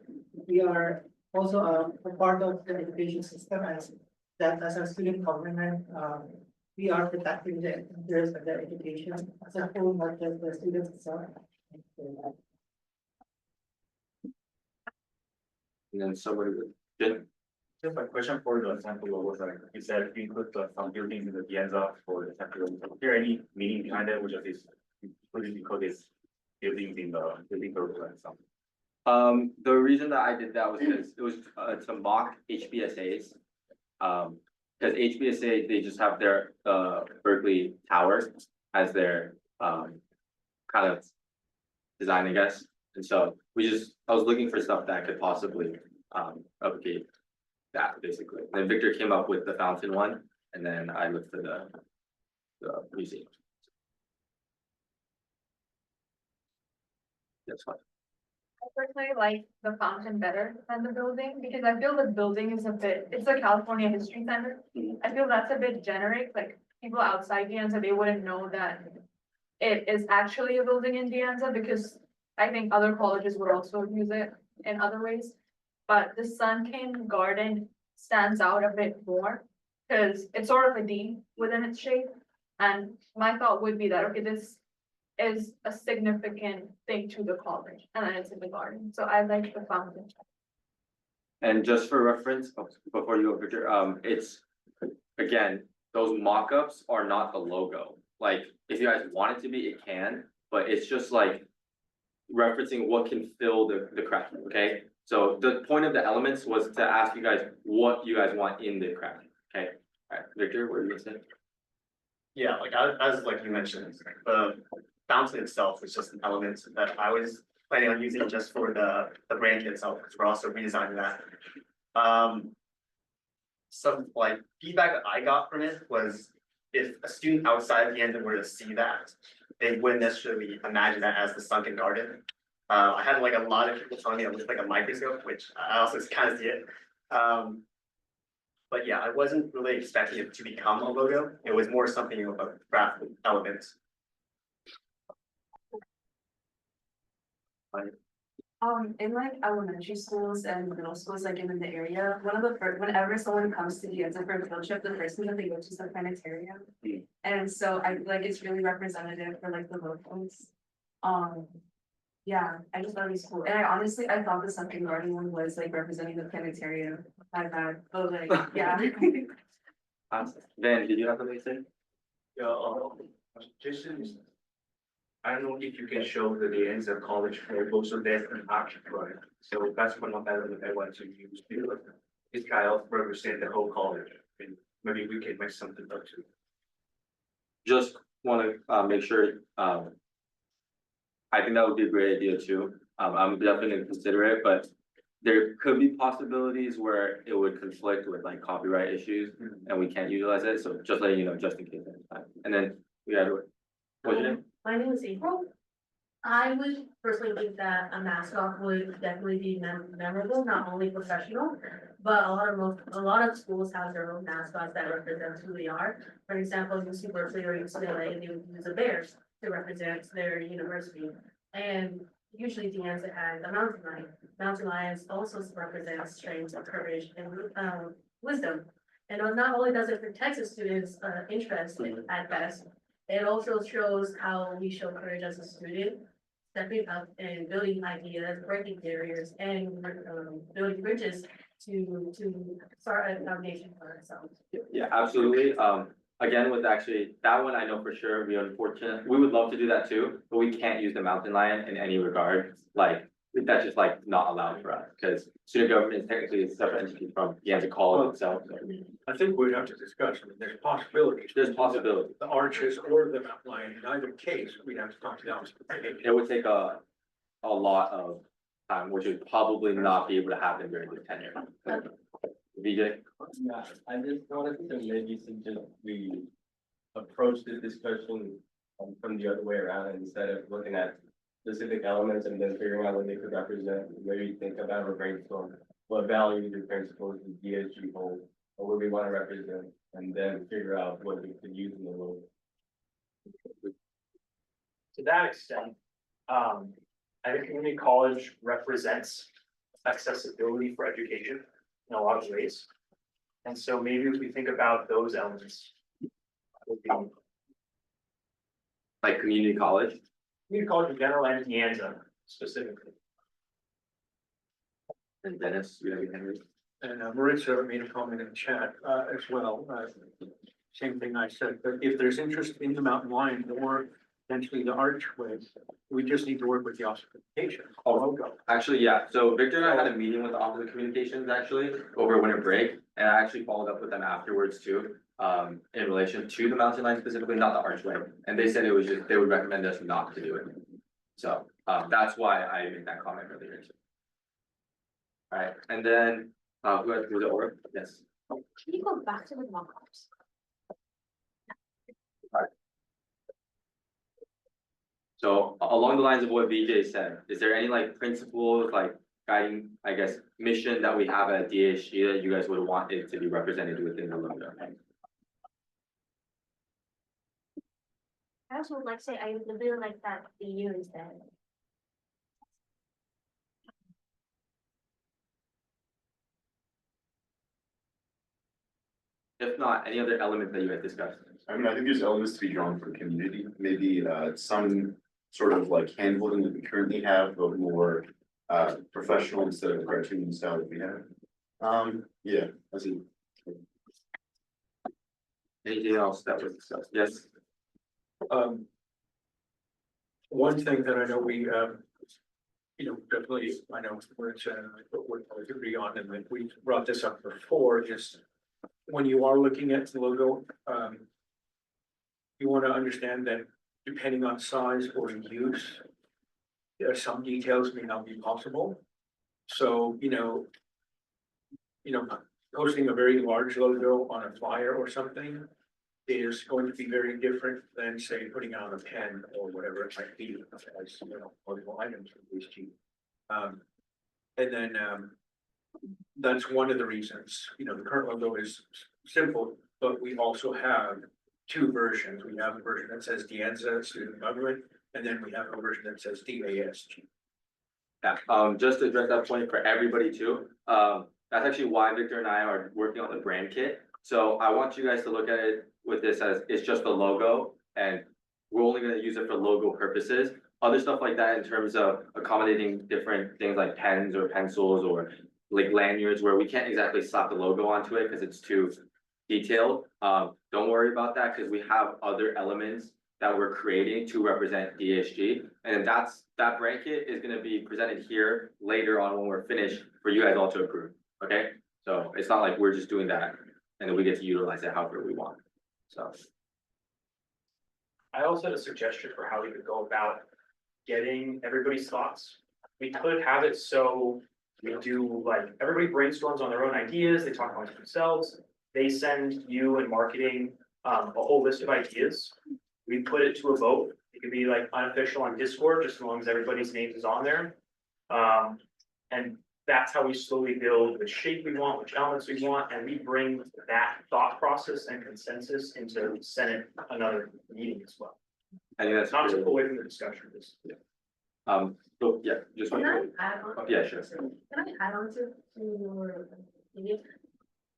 we are also a part of the education system, as that as a student government, we are protecting the interest of the education as a whole, not just the students itself. And then somebody with, Jen? just a question for the sample logos, like you said, you put some buildings in the Pienza for the sample logos. Is there any meaning behind it, which is because it's buildings in the building logo and something? The reason that I did that was because it was to mock HBSAs. Because HBSA, they just have their Berkeley Tower as their kind of design, I guess. And so I was looking for stuff that could possibly replicate that basically. And then Victor came up with the fountain one, and then I looked for the museum. That's fine. I personally like the fountain better than the building, because I feel the building is it's a California History Center. I feel that's a bit generic, like people outside Dianza, they wouldn't know that it is actually a building in Dianza, because I think other colleges would also use it in other ways. But the Sun King Garden stands out a bit more, because it's sort of a D within its shape. And my thought would be that, okay, this is a significant thing to the college, and then it's in the garden, so I like the fountain. And just for reference, before you go, Victor, it's, again, those mock-ups are not the logo. Like, if you guys want it to be, it can, but it's just like, referencing what can fill the crack, okay? So the point of the elements was to ask you guys what you guys want in the crack, okay? Alright, Victor, what are you gonna say? Yeah, like as like you mentioned, the fountain itself was just an element that I was planning on using just for the brand itself, because we're also redesigning that. Some like feedback that I got from it was if a student outside the end were to see that, they wouldn't necessarily imagine that as the sunken garden. I had like a lot of people telling me it looked like a microscope, which I also kind of see it. But yeah, I wasn't really expecting it to become a logo. It was more something of a graphic element. In like elementary schools and middle schools, like in the area, one of the first, whenever someone comes to the end for a field trip, the first thing that they go to is the planetarium. And so I like it's really representative for like the locals. Yeah, I just thought it was cool. And I thought the sunken garden one was like representing the planetarium. My bad, but like, yeah. Van, did you have something to say? Jason, I don't know if you can show the ends of college logo, so there's an archive. So that's one of the elements I want to use. This guy also represent the whole college, and maybe we can make something up too. Just wanna make sure, I think that would be a great idea too. I'm definitely gonna consider it, but there could be possibilities where it would conflict with like copyright issues and we can't utilize it, so just letting you know, just in case. And then we got, what's your name? My name is April. I would personally think that a mascot would definitely be memorable, not only professional, but a lot of schools have their own mascots that represent who they are. For example, UC Berkeley or UCLA, they would use a bear to represent their university. And usually the answer has a mountain lion. Mountain lions also represent strength, courage, and wisdom. And not only does it protect the students' interest at best, it also shows how we show courage as a student, stepping up and building ideas, breaking barriers, and building bridges to start a foundation for ourselves. Yeah, absolutely. Again, with actually, that one I know for sure, we would love to do that too, but we can't use the mountain lion in any regard. Like, that's just like not allowed for us, because student government is technically a separate entity from the Yale College itself. So I think we'd have to discuss, I mean, there's possibilities. there's possibility. The arches or the mountain lion, in either case, we'd have to talk to them. It would take a lot of time, which would probably not be able to happen during the tenure. VJ? Yeah, I just wanted to maybe suggest we approach the discussion from the other way around, instead of looking at specific elements and then figuring out what they could represent. Maybe think about or brainstorm what values or principles the DSG hold, or what we want to represent, and then figure out what we could use in the logo. To that extent, I think community college represents accessibility for education in a lot of ways. And so maybe if we think about those elements, would be Like community college? community college in general and Nyanza specifically. And Dennis, you have anything? And Maritza made a comment in chat as well. Same thing I said, but if there's interest in the mountain lion or potentially the archway, we just need to work with the ossification logo. Actually, yeah, so Victor and I had a meeting with the Office of Communications actually over winter break, and I actually followed up with them afterwards too. In relation to the mountain lion specifically, not the archway, and they said it was just, they would recommend us not to do it. So, that's why I made that comment earlier. Alright, and then, who had, was it Aura? Yes. Can you go back to the mock-ups? So along the lines of what VJ said, is there any like principles, like guiding, I guess, mission that we have at DASG that you guys would want it to be represented within the logo? I also would like to say, I really like that the year is there. If not, any other element that you had discussed? I mean, I think there's elements to be drawn for community, maybe some sort of like handholding that we currently have, but more professional instead of cartoon style that we have. Yeah, I see. Anything else that was discussed? Yes. One thing that I know we definitely, I know we're agree on, and like we brought this up before, just when you are looking at the logo, you want to understand that depending on size or use, there are some details may not be possible. So, posting a very large logo on a flyer or something is going to be very different than, say, putting out a pen or whatever it might be, as, multiple items for these cheap. And then, that's one of the reasons, the current logo is simple, but we also have two versions. We have a version that says DASG Student Government, and then we have a version that says DASG. Yeah, just to address that point for everybody too, that's actually why Victor and I are working on the brand kit. So I want you guys to look at it with this as it's just the logo, and we're only gonna use it for logo purposes. Other stuff like that in terms of accommodating different things like pens or pencils or like lanyards where we can't exactly slap the logo onto it because it's too detailed. Don't worry about that because we have other elements that we're creating to represent DASG. And that brand kit is gonna be presented here later on when we're finished for you guys all to approve, okay? So it's not like we're just doing that and then we get to utilize it however we want, so. I also had a suggestion for how we could go about getting everybody's thoughts. We could have it so we do like, everybody brainstorms on their own ideas, they talk amongst themselves. They send you and marketing a whole list of ideas. We put it to a vote. It could be like unofficial on Discord, just as long as everybody's name is on there. And that's how we slowly build which shape we want, which elements we want, and we bring that thought process and consensus into Senate another meeting as well. I think that's Not to really- pull away from the discussion, just. So yeah, just. Can I add on? Yeah, sure. Can I add on to your opinion?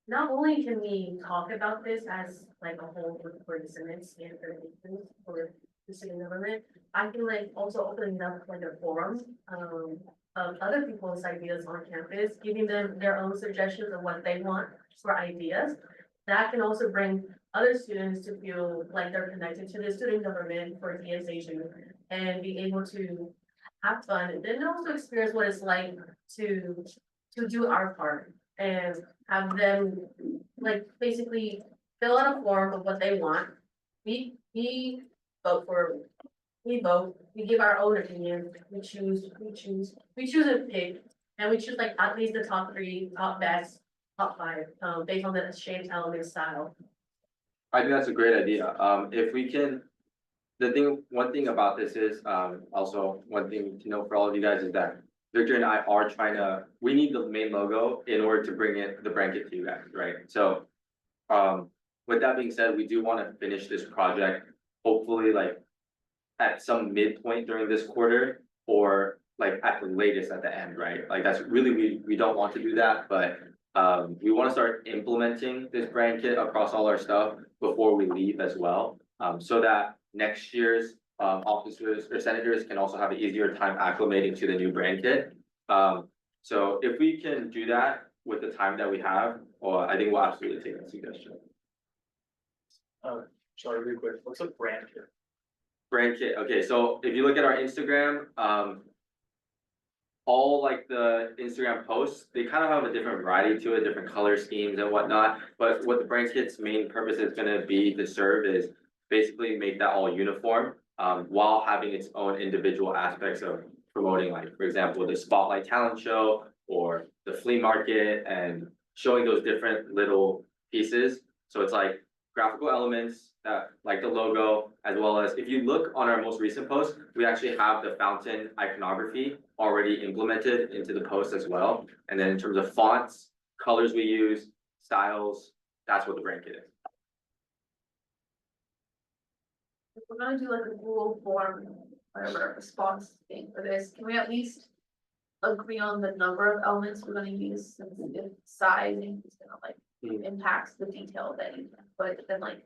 Not only can we talk about this as like a whole for the Senate and for the city government, I feel like also opening up like a forum of other people's ideas on campus, giving them their own suggestions of what they want for ideas. That can also bring other students to feel like they're connected to the student government for DSH and be able to have fun and then also experience what it's like to do our part and have them like basically fill out a form of what they want. We vote for, we vote, we give our own opinion, we choose a pick, and we choose like at least the top 3, top best, top 5, based on the shape, element, style. I think that's a great idea. If we can, one thing about this is, also one thing to know for all of you guys is that Victor and I are we need the main logo in order to bring in the brand kit to you guys, right? So, with that being said, we do want to finish this project, hopefully like at some midpoint during this quarter or like at the latest at the end, right? Like that's really, we don't want to do that, but we want to start implementing this brand kit across all our stuff before we leave as well. So that next year's officers or senators can also have an easier time acclimating to the new brand kit. So if we can do that with the time that we have, I think we'll absolutely take that suggestion. Sorry, real quick, what's a brand kit? Brand kit, okay, so if you look at our Instagram, all like the Instagram posts, they kind of have a different variety to it, different color schemes and whatnot. But what the brand kit's main purpose is gonna be to serve is basically make that all uniform, while having its own individual aspects of promoting, like, for example, the Spotlight Talent Show or the flea market and showing those different little pieces. So it's like graphical elements that like the logo, as well as if you look on our most recent post, we actually have the fountain iconography already implemented into the post as well. And then in terms of fonts, colors we use, styles, that's what the brand kit is. If we're gonna do like a Google form, whatever response thing for this, can we at least agree on the number of elements we're gonna use, since if sizing is gonna like impacts the detail that you can put, then like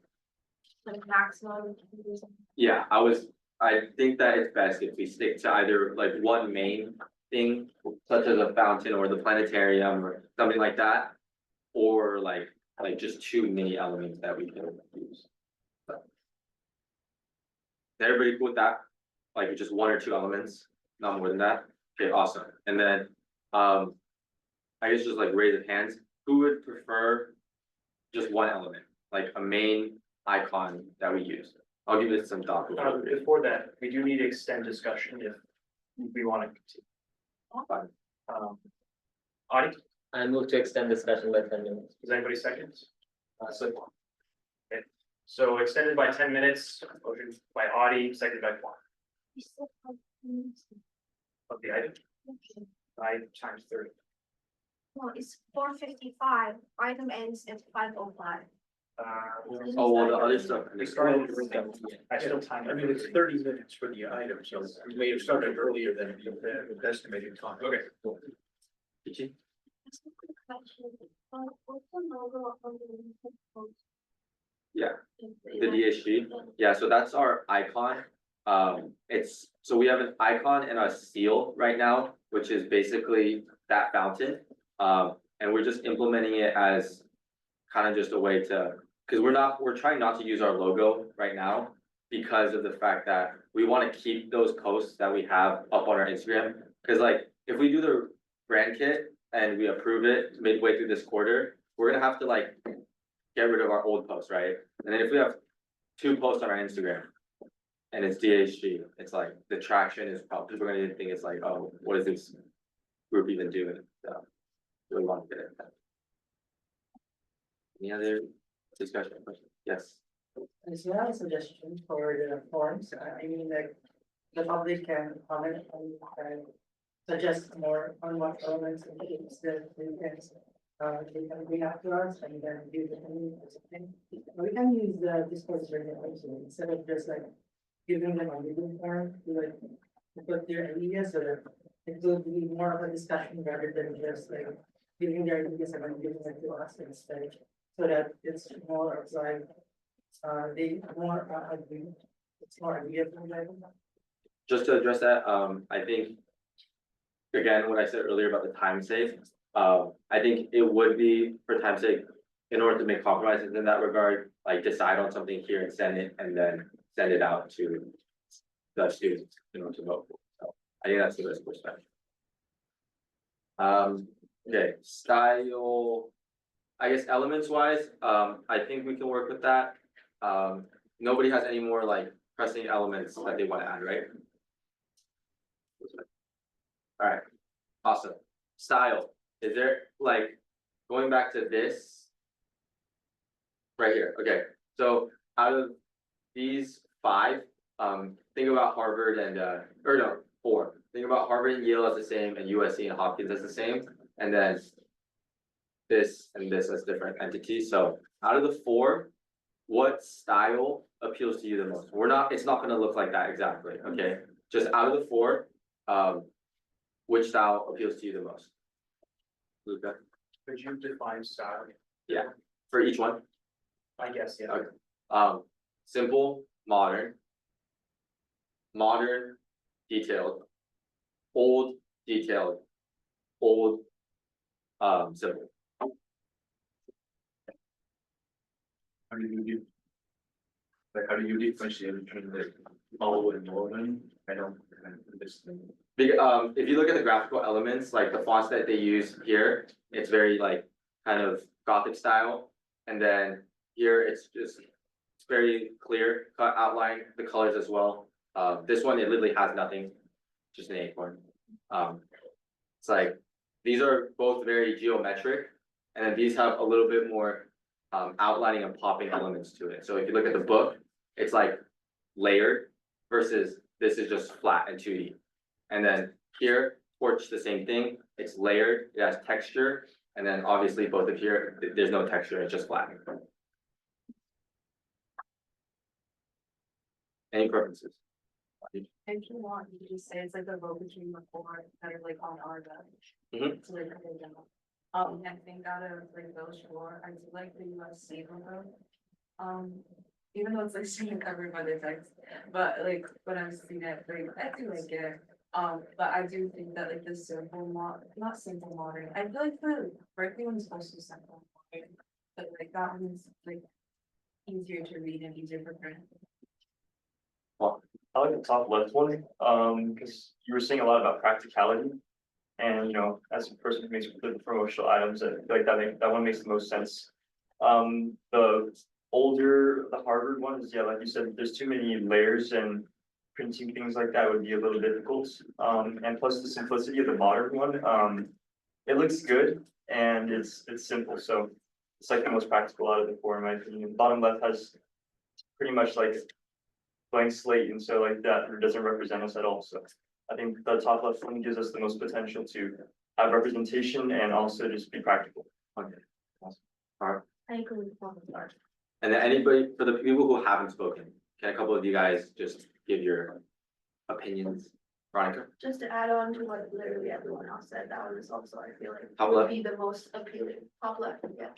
maximum. Yeah, I think that it's best if we stick to either like one main thing, such as a fountain or the planetarium or something like that. Or like just 2 mini elements that we can use. Is everybody cool with that? Like just 1 or 2 elements, not more than that? Okay, awesome. And then, I guess just like raise of hands, who would prefer just one element, like a main icon that we use? I'll give it some thought. Before that, we do need to extend discussion if we want to continue. Audie, I move to extend discussion by 10 minutes. does anybody second? Okay, so extended by 10 minutes, motion by Audie, seconded by Juan. Of the item, by times 30. No, it's 4:55, item ends at 5:05. Oh, well, the other stuff. We started. I still time. I mean, it's 30 minutes for the item, so we may have started earlier than the estimated time. Okay. Did you? Yeah, the DASG, yeah, so that's our icon. It's, so we have an icon and a seal right now, which is basically that fountain. And we're just implementing it as kind of just a way to, because we're trying not to use our logo right now because of the fact that we want to keep those posts that we have up on our Instagram. Because like, if we do the brand kit and we approve it midway through this quarter, we're gonna have to like get rid of our old posts, right? And then if we have 2 posts on our Instagram and it's DASG, it's like the traction is probably, people are gonna think it's like, oh, what is this group even doing? So really want to get it. Any other discussion? Yes. So I have a suggestion for the forms. I mean, like, the public can comment and suggest more on what elements and things that they can bring up to us and then do the thing or something. We can use the Discord server also instead of just like giving them a meeting form to like to put their ideas so that it will be more of a discussion rather than just like giving their ideas and then giving it to us instead. So that it's more of like they more agree. It's more agreeable. Just to address that, I think, again, what I said earlier about the time save, I think it would be for time's sake, in order to make compromises in that regard, like decide on something here and send it out to the students in order to vote. So I think that's the best perspective. Okay, style, I guess elements wise, I think we can work with that. Nobody has any more like pressing elements that they want to add, right? All right, awesome. Style, is there like, going back to this right here, okay, so out of these 5, think about Harvard and, or no, 4. Think about Harvard and Yale as the same, and USC and Hopkins as the same, and then this and this as different entities. So out of the 4, what style appeals to you the most? It's not gonna look like that exactly, okay? Just out of the 4, which style appeals to you the most? Luca? Could you define style? Yeah, for each one? I guess, yeah. Okay. Simple, modern, detailed, old, detailed, old, simple. How do you differentiate between the old and modern? I don't understand. If you look at the graphical elements, like the fonts that they use here, it's very like kind of Gothic style. And then here it's very clear cut outline, the colors as well. This one, it literally has nothing, just an acorn. It's like, these are both very geometric, and then these have a little bit more outlining and popping elements to it. So if you look at the book, it's like layered versus this is just flat and 2D. And then here, Torch, the same thing, it's layered, it has texture, and then obviously both of here, there's no texture, it's just flat. Any preferences? If you want, you can just say it's like the vote between the 4 that are like on our bench. Mhm. So like, I think out of like those 4, I do like the USC logo. Even though it's like being covered by the text, but like when I'm seeing it, like I do like it. But I do think that like the simple not simple modern. I feel like the Berkeley one is also simple modern, but like that one's like easier to read and easier for print. I like the top left one, because you were saying a lot about practicality. And, as a person who makes the promotional items, I feel like that one makes the most sense. The Harvard one is, yeah, like you said, there's too many layers and printing things like that would be a little difficult. And plus the simplicity of the modern one, it looks good and it's simple, so it's like the most practical out of the four, in my opinion. Bottom left has pretty much like blank slate, and so like that doesn't represent us at all, so I think the top left one gives us the most potential to have representation and also just be practical. Okay. Awesome. All right. I agree with bottom left. And then anybody, for the people who haven't spoken, can a couple of you guys just give your opinions? Veronica? Just to add on to what literally everyone else said, that one is also, I feel like, Top would left? be the most appealing, top left, yeah.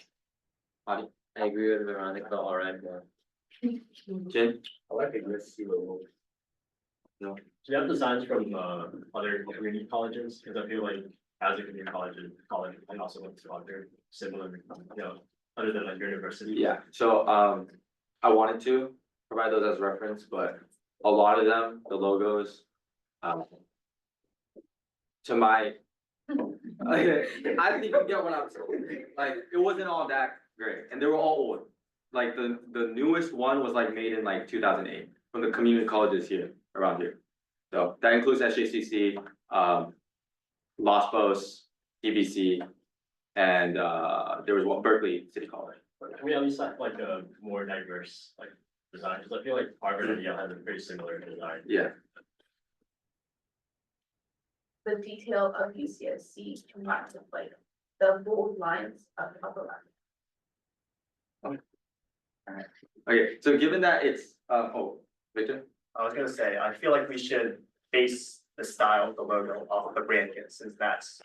I agree with Veronica, all right, Jin? I like the USC logo. No. Do you have designs from other community colleges? Because I feel like as a community college, I also went to other similar, other than like your university. Yeah, so I wanted to provide those as reference, but a lot of them, the logos, to my, I think you get what I'm saying. Like, it wasn't all that great, and they were all old. Like the newest one was like made in like 2008 from the community colleges here around here. So that includes SJCC, Los Posts, DVC, and there was one Berkeley City College. I mean, at least like a more diverse like design, because I feel like Harvard and Yale have a pretty similar design. Yeah. The detail of UCSC combined with like the bold lines of the upper left. Okay, so given that it's, Victor? I was gonna say, I feel like we should base the style of the logo off of the brand kit, since that's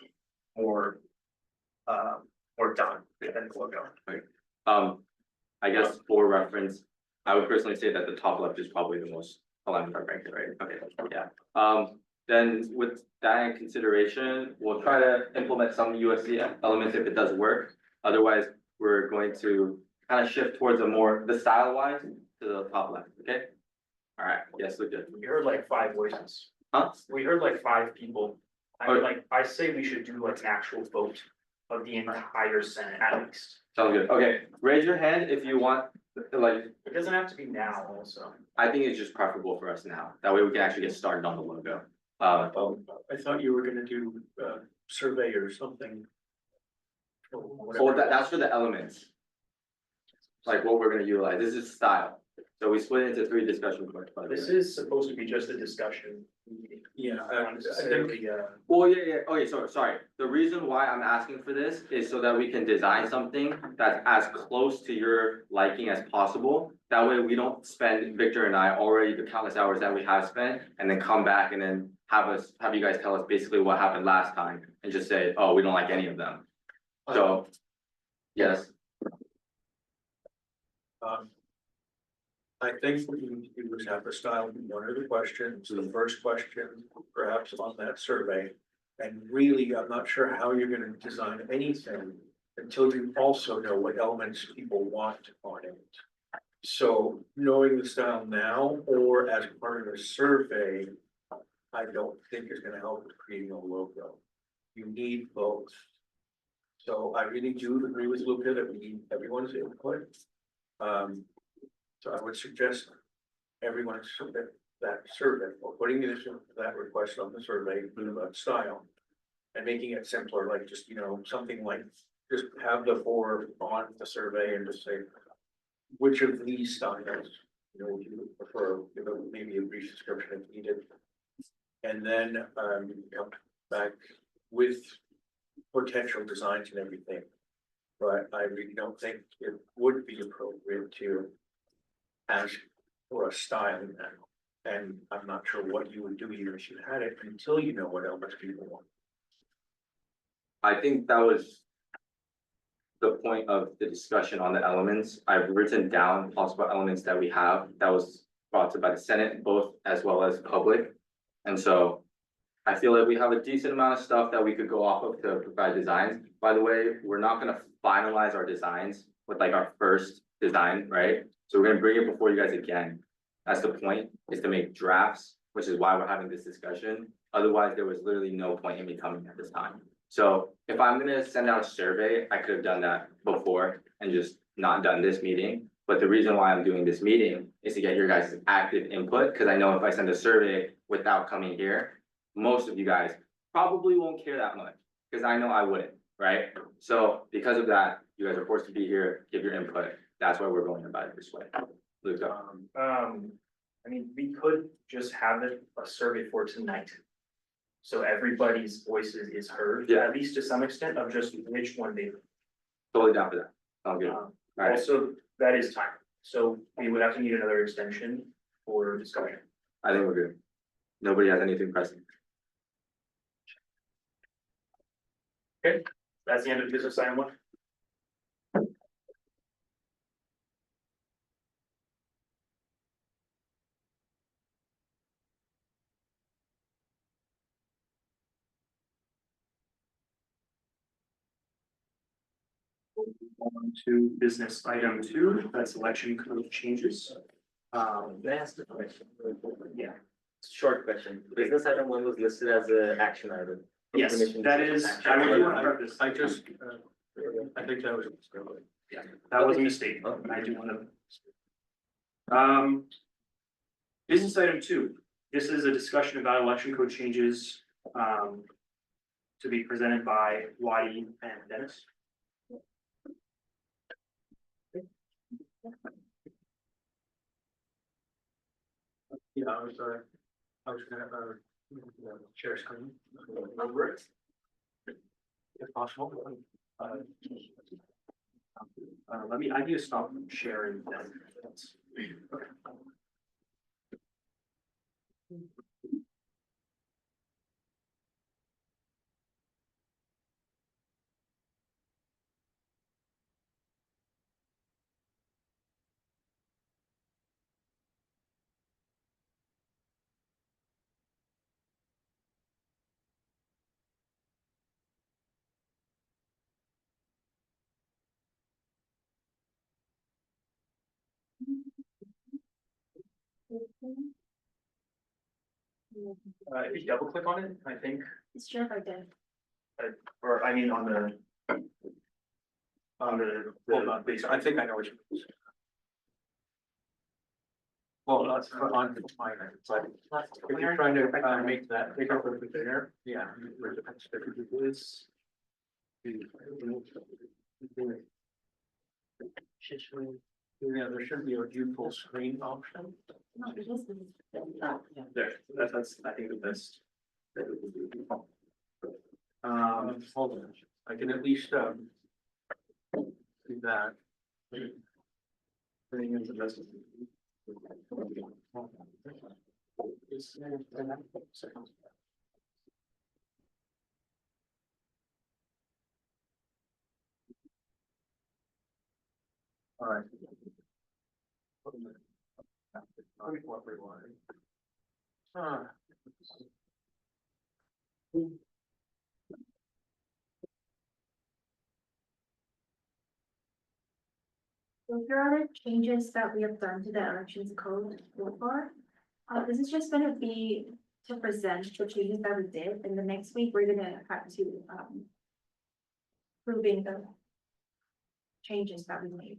more done than the logo. I guess for reference, I would personally say that the top left is probably the most aligned with our ranking, right? Okay, yeah. Then with that in consideration, we'll try to implement some USC elements if it does work. Otherwise, we're going to kind of shift towards the style wise to the top left, okay? All right, yes, look good. We heard like 5 voices. Huh? We heard like 5 people. I say we should do like an actual vote of the entire Senate at least. Sounds good. Okay, raise your hand if you want, like, It doesn't have to be now also. I think it's just preferable for us now. That way we can actually get started on the logo. I thought you were gonna do survey or something. So that's for the elements. Like what we're gonna utilize. This is style. So we split it into 3 discussion points, by the way. This is supposed to be just a discussion. Yeah, I think, Well, yeah, okay, sorry. The reason why I'm asking for this is so that we can design something that's as close to your liking as possible. That way we don't spend, Victor and I, already the countless hours that we have spent, and then come back and then have you guys tell us basically what happened last time and just say, oh, we don't like any of them. So, yes. I think what you need to do is have the style be one of the questions, the first question, perhaps on that survey. And really, I'm not sure how you're gonna design anything until you also know what elements people want on it. So knowing the style now or as part of a survey, I don't think is gonna help with creating a logo. You need both. So I really do agree with Luca that we need everyone's input. So I would suggest everyone submit that survey, or putting that request on the survey, include about style. And making it simpler, like just, something like, just have the 4 on the survey and just say, which of these styles, you would prefer, give maybe a brief description if needed. And then, come back with potential designs and everything. But I really don't think it would be appropriate to ask for a style now. And I'm not sure what you would do even if you had it until you know what elements people want. I think that was the point of the discussion on the elements. I've written down possible elements that we have that was brought to by the Senate, both as well as public. And so I feel like we have a decent amount of stuff that we could go off of to provide designs. By the way, we're not gonna finalize our designs with like our first design, right? So we're gonna bring it before you guys again. That's the point, is to make drafts which is why we're having this discussion. Otherwise, there was literally no point in me coming at this time. So if I'm gonna send out a survey, I could have done that before and just not done this meeting. But the reason why I'm doing this meeting is to get your guys' active input, because I know if I send a survey without coming here, most of you guys probably won't care that much, because I know I wouldn't, right? So because of that, you guys are forced to be here, give your input. That's why we're going about it this way. Luca. I mean, we could just have it a survey for tonight. So everybody's voices is heard, Yeah. at least to some extent, of just which one they. Totally down for that. Sounds good. Alright. Also, that is time, so we would have to need another extension for discussion. I think we're good. Nobody has anything pressing. That's the end of business item one. On to business item two, that's election code changes. Can I ask a question? Yeah, Short question. Business item one was listed as an action item. yes, Information that is, action I would item. want to preface, I just, I think that was. that was a mistake, I do want to. Business item two, this is a discussion about election code changes, to be presented by Wadi and Dennis. Yeah, I was gonna, share screen. Over it. If possible. I need to stop sharing that. Okay. If you double click on it, I think, It's sure if I did. or I mean on the. Hold on, please, I think I know what you mean. Well, that's on mine, but if you're trying to make that bigger over there, yeah. This. Yeah, there should be a view full screen option. No, this is. There, that's, I think the best. Hold on, I can at least, do that. Bring in the best. All right. So there are changes that we have done to the elections code so far. This is just gonna be to present the changes that we did, and the next week, we're gonna have to, proving the changes that we made.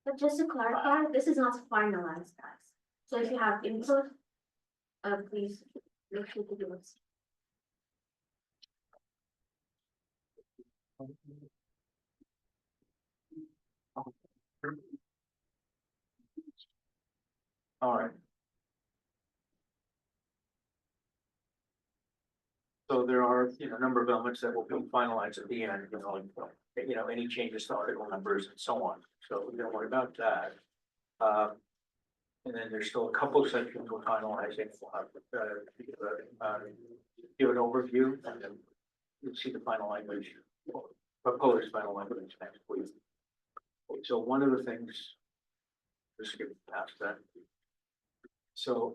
But just to clarify, this is not finalized, guys. So if you have input, please make sure to give us. All right. So there are, a number of elements that will be finalized at the end, any changes to article numbers and so on, so we don't worry about that. And then there's still a couple of sections we're finalizing, we'll have, give an overview, and then you'll see the final language, proposed final language next week. So one of the things, just skip past that. So,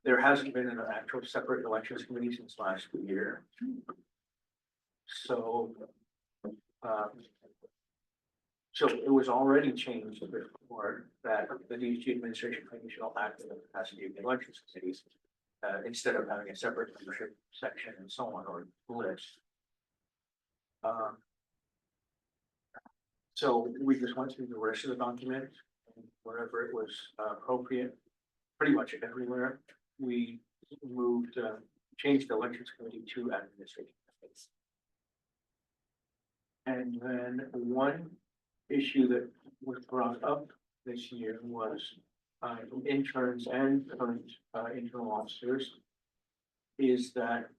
there hasn't been an actual separate elections committee since last year. So, so it was already changed before that the DSG administration committee shall act in the capacity of the elections committees. Instead of having a separate membership section and so on, or list. So we just went through the rest of the document, and wherever it was appropriate, pretty much everywhere, we moved, changed the elections committee to administration. And then one issue that was brought up this year was interns and current internal officers is that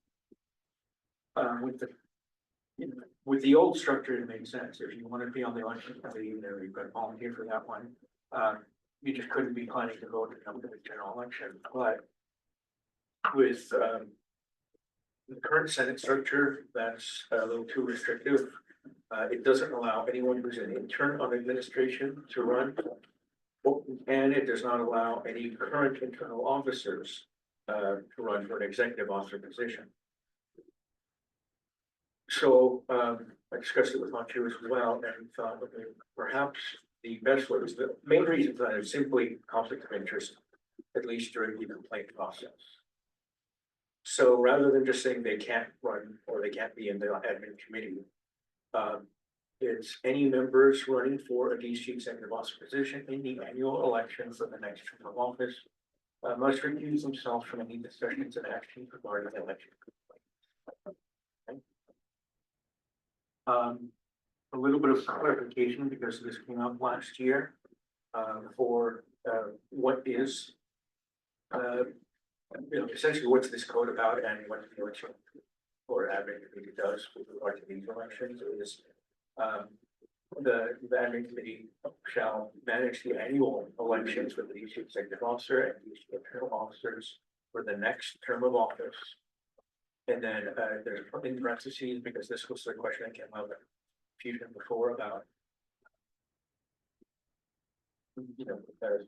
with the old structure, it makes sense. If you want to be on the election committee, there you've got to volunteer for that one. You just couldn't be planning to vote in the general election. But with the current Senate structure, that's a little too restrictive. It doesn't allow anyone who's an intern on administration to run. And it does not allow any current internal officers to run for an executive officer position. So I discussed it with Machu as well and thought that perhaps the best way is the main reason for that is simply conflict of interest, at least during the complaint process. So rather than just saying they can't run or they can't be in the admin committee, it's any members running for a DSG executive officer position in the annual election for the next term of office must recuse themselves from any discussions and actions regarding the election. A little bit of clarification because this came up last year for what is essentially what's this code about and what the election or admin committee does with regard to these elections is the admin committee shall manage the annual elections with each executive officer and each internal officers for the next term of office. And then there's in parentheses, because this was the question that came up in fusion before about the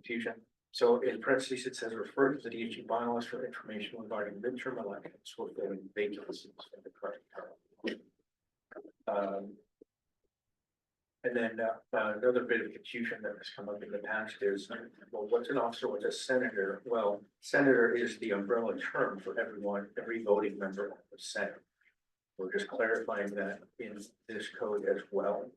fusion. So in parentheses, it says refer to the DSG bylaws for information regarding midterm elections for filling vacancies in the current term. And then another bit of confusion that has come up in the past is, well, what's an officer, what's a senator? Well, senator is the umbrella term for everyone, every voting member of the Senate. We're just clarifying that in this code as well.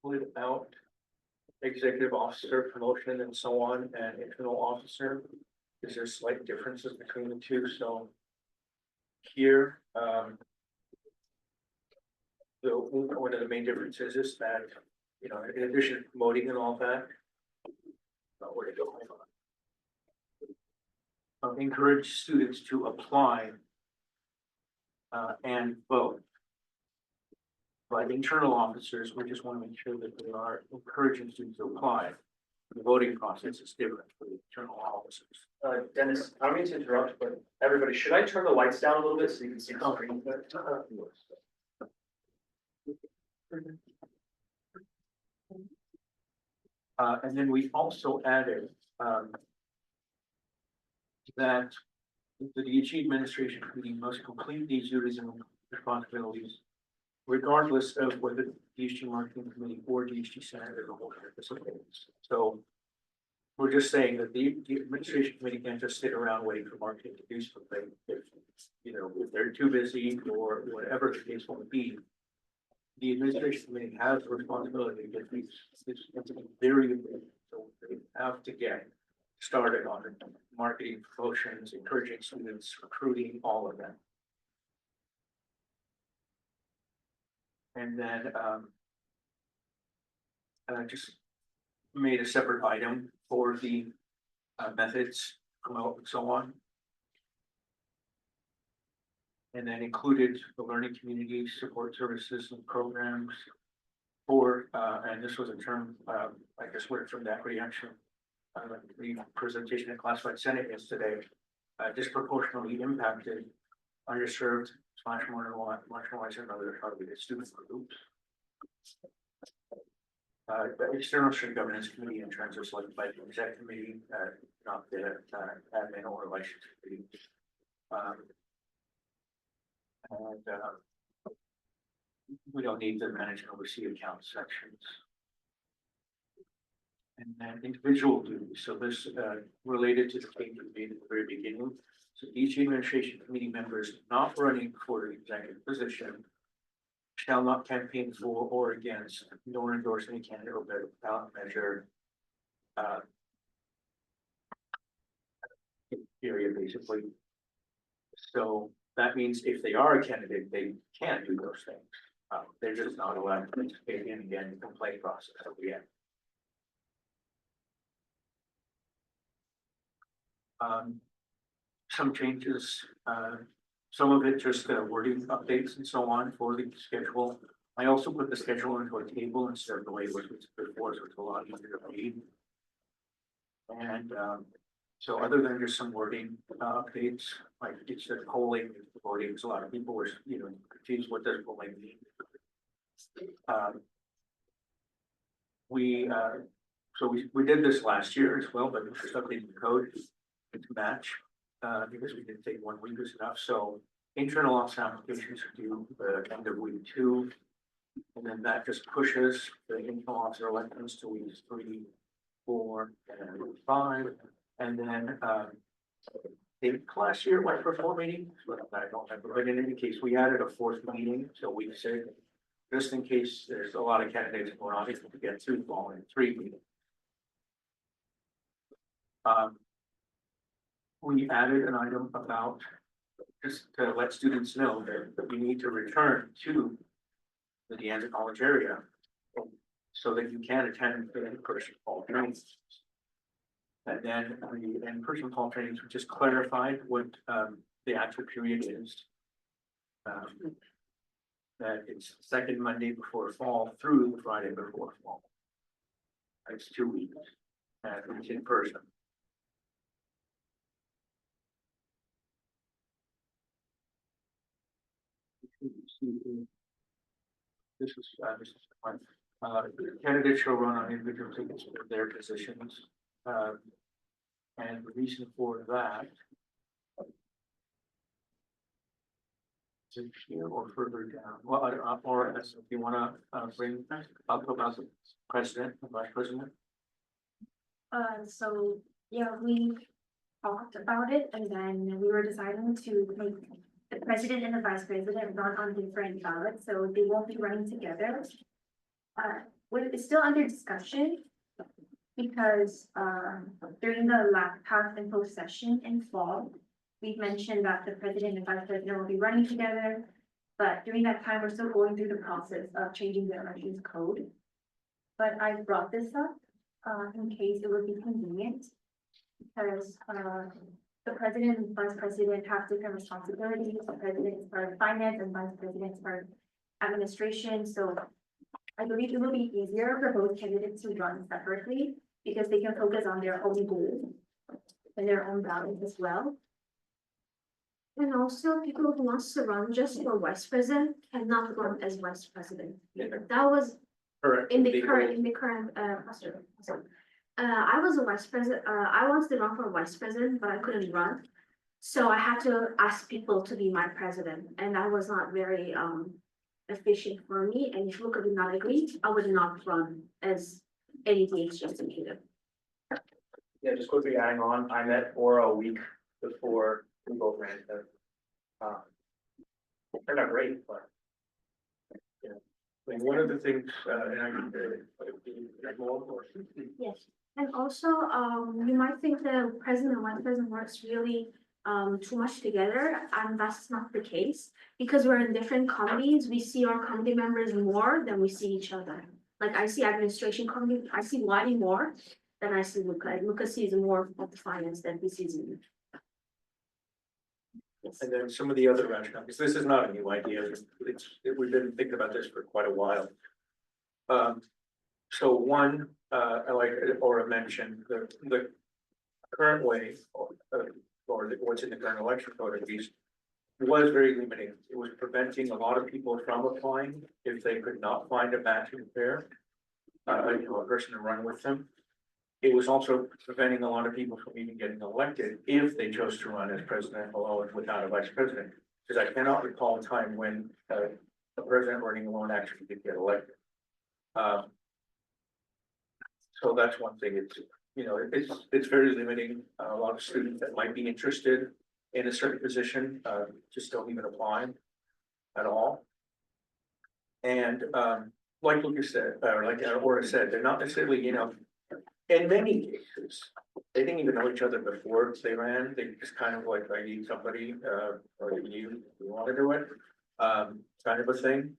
Without executive officer promotion and so on, and internal officer, is there slight differences between the two? So here, one of the main differences is that, in addition to promoting and all that, where to go? Encourage students to apply and vote. But internal officers, we just want to make sure that they are encouraging students to apply. The voting process is different for the internal officers. Dennis, I don't mean to interrupt, but everybody, should I turn the lights down a little bit so you can see the screen? And then we also added that the DHE administration committee must complete these duties and responsibilities regardless of whether DHG marketing committee or DHG Senate as a whole participates. So we're just saying that the administration committee can't just sit around waiting for marketing to do something. If they're too busy or whatever the case will be, the administration committee has the responsibility to get these very important. So they have to get started on marketing, promotions, encouraging students, recruiting, all of that. And then just made a separate item for the methods, promote and so on. And then included the learning community support services and programs for, and this was a term, I guess word from that reaction, the presentation at Classified Senate yesterday, disproportionately impacted underserved / marginalized and other targeted student groups. The external street governance committee in terms of selected by the exec committee, not the admin or elections committee. And we don't need the manage and oversee account sections. And then individual duties, so this related to the change we made at the very beginning. So each administration committee members not running for the executive position shall not campaign for or against, nor endorse any candidate or ballot measure. Period, basically. So that means if they are a candidate, they can't do those things. They're just not allowed to participate in again the complaint process that we have. Some changes, some of it just wording updates and so on for the schedule. I also put the schedule into a table instead of the way it was before, so it's a lot easier to read. And so other than just some wording updates, like it's the polling wording, because a lot of people were, confused what does polling mean. We did this last year as well, but we just updated the code to match, because we didn't take 1 week was enough. So internal office applications are due end of week 2. And then that just pushes the internal officer elections to weeks 3, 4, and 5. And then I think last year went for 4 meetings, but I don't remember. But in any case, we added a 4th meeting, so week 6, just in case there's a lot of candidates going on, if we get 2 following 3 meetings. We added an item about just to let students know that we need to return to the DeAndre College area so that you can attend the in-person fall trainings. And then the in-person fall trainings, we just clarified what the actual period is. That it's second Monday before fall through the Friday before fall. It's 2 weeks and it's in person. This is fun. Candidates shall run on individual tickets for their positions. And the reason for that is here or further down. Well, or if you want to bring up about the president, the vice president. So, yeah, we talked about it and then we were deciding to make the president and the vice president run on different ballots, so they won't be running together. It's still under discussion because during the past info session in fall, we mentioned that the president and vice president will be running together. But during that time, we're still going through the process of changing the elections code. But I brought this up in case it would be convenient because the president and vice president have different responsibilities. The president is part of finance and vice president is part of administration. So I believe it will be easier for both candidates to run separately because they can focus on their own goals and their own values as well. And also people who wants to run just for vice president cannot run as vice president. That was Correct. in the current I was a vice president, I wanted to run for vice president, but I couldn't run. So I had to ask people to be my president and that was not very efficient for me. And if Luca did not agree, I would not run as any DASG executive. Yeah, just quickly adding on, I met Aura a week before we both ran. They're not great, but. And one of the things, Yes, and also, you might think the president and vice president works really too much together, and that's not the case. Because we're in different committees, we see our committee members more than we see each other. Like I see administration committee, I see Wadi more than I see Luca, and Luca sees more of the finance than he sees me. Yes. and then some of the other rationale, because this is not a new idea, we've been thinking about this for quite a while. So one, like Aura mentioned, the current way, or what's in the current election code at least, was very limiting. It was preventing a lot of people from applying if they could not find a matching pair, a person to run with them. It was also preventing a lot of people from even getting elected if they chose to run as president alone without a vice president. Because I cannot recall a time when the president running alone actually did get elected. So that's one thing, it's very limiting, a lot of students that might be interested in a certain position, just don't even apply at all. And, like Lucas said, or like Aura said, they're not necessarily, in many cases, they didn't even know each other before they ran, they just kind of like, I need somebody, or you want to do it, kind of a thing.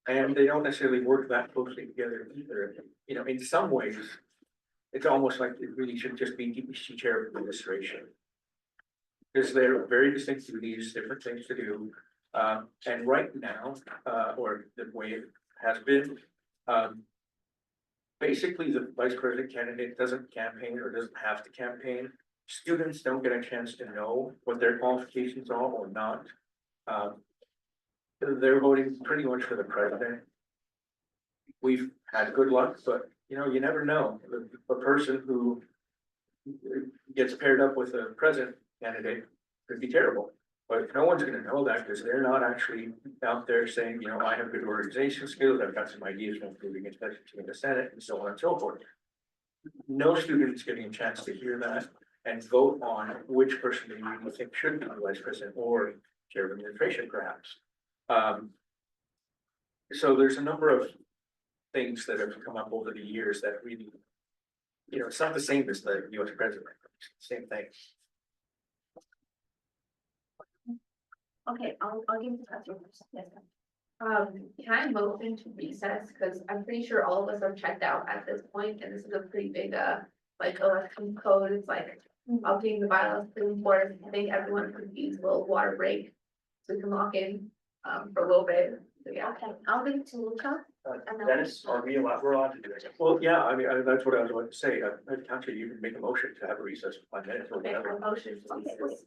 And they don't necessarily work that closely together either, in some ways, it's almost like it really should just be DPC chair of administration. Because they're very distinct duties, different things to do, and right now, or the way it has been, basically the vice president candidate doesn't campaign or doesn't have to campaign. Students don't get a chance to know what their qualifications are or not. They're voting pretty much for the president. We've had good luck, but you never know. The person who gets paired up with a president candidate could be terrible. But no one's gonna know that because they're not actually out there saying, I have good organization skills, I've got some ideas for improving especially in the Senate and so on and so forth. No student's getting a chance to hear that and vote on which person they really think should be the vice president or chair of administration perhaps. So there's a number of things that have come up over the years that really, it's not the same as the US president, same thing. Okay, I'll give it to you first. Yes. Can I motion to recess, because I'm pretty sure all of us are checked out at this point, and this is a pretty big, like election code, it's like. Updating the bylaws pretty important, I think everyone could use a little water break, so we can lock in, for a little bit, so yeah. Okay, I'll give it to Luca. Dennis, are we allowed, we're allowed to do it? Well, yeah, I mean, that's what I was about to say. Council, you can make a motion to have a recess for 5 minutes or Okay, whatever. a motion to Okay, recess.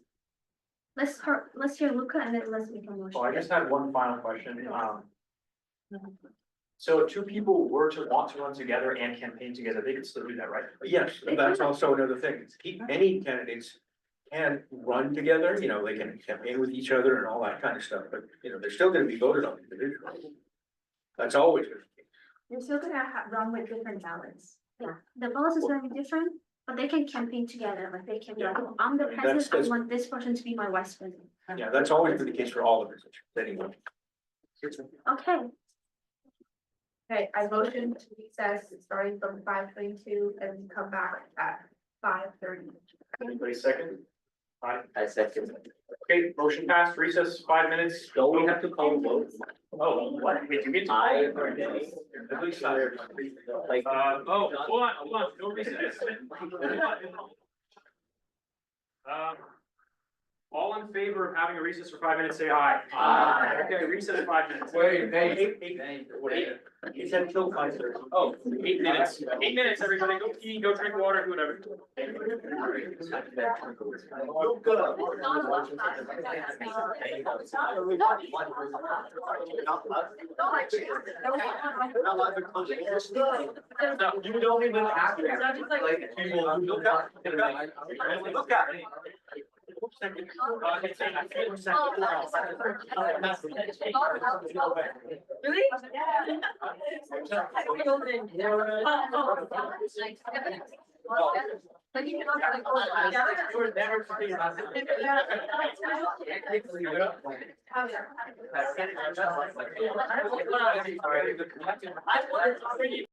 let's hear Luca and then let's make a motion. Well, I just had one final question, so if two people were to want to run together and campaign together, they could still do that, right? Yes, that's also another thing. Any candidates can run together, they can campaign with each other and all that kind of stuff, but they're still gonna be voted on individually. That's always been the case. You're still gonna run with different ballots. Yeah, the balance is gonna be different, but they can campaign together, like they can be like, oh, I'm the president, I that's- want this person to be my vice president. Yeah, that's always been the case for all of us, anyway. Okay, Okay, I motion to recess, starting from 5:22 and come back at 5:30. Anybody second? I second. Okay, motion passed, recess 5 minutes. Don't we have to call a vote? Oh, what? Wait, you get to. Aye or nay? At least I. Like. Hold on, no recess. All in favor of having a recess for 5 minutes, say aye. Aye. Okay, recess 5 minutes. He said kill 5:30. Oh, 8 minutes. 8 minutes, everybody. Go pee, go drink water, do whatever. No, you don't even have to. Like, people look at it. Look at it. Really? Like you You're never free.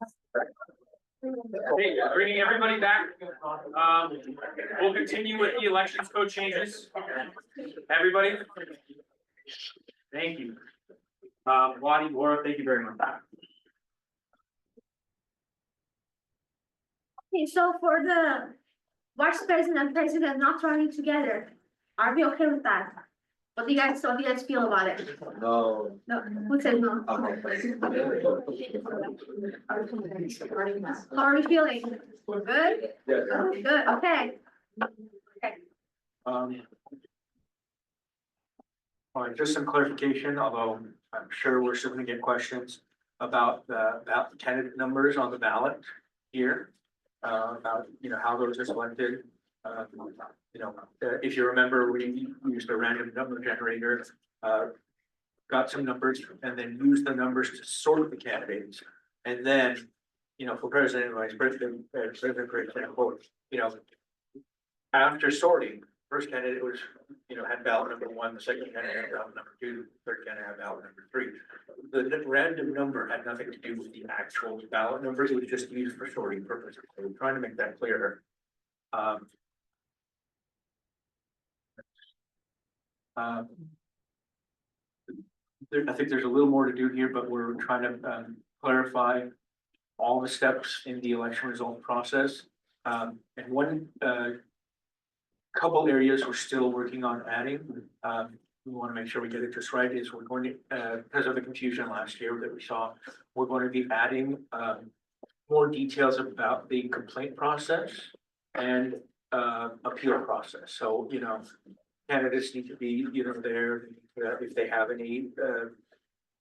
Hey, bringing everybody back. We'll continue with the elections code changes. Everybody. Thank you. Wadi, Laura, thank you very much. Okay, so for the vice president and president not running together, are we okay with that? What do you guys feel about it? No. No, who said no? How are we feeling? Good? Good, okay. All right, just some clarification, although I'm sure we're still gonna get questions about the candidate numbers on the ballot here. About, how those are selected. If you remember, we used a random number generator, got some numbers and then used the numbers to sort the candidates. And then, for president and vice president, for example, after sorting, first candidate was, had ballot number 1, the second candidate had ballot number 2, third candidate had ballot number 3. The random number had nothing to do with the actual ballot numbers, it was just used for sorting purposes. So we're trying to make that clearer. I think there's a little more to do here, but we're trying to clarify all the steps in the election result process. And one couple areas we're still working on adding. We want to make sure we get it just right. Is we're going to, because of the confusion last year that we saw, we're going to be adding more details about the complaint process and appeal process. So, candidates need to be, there, if they have any,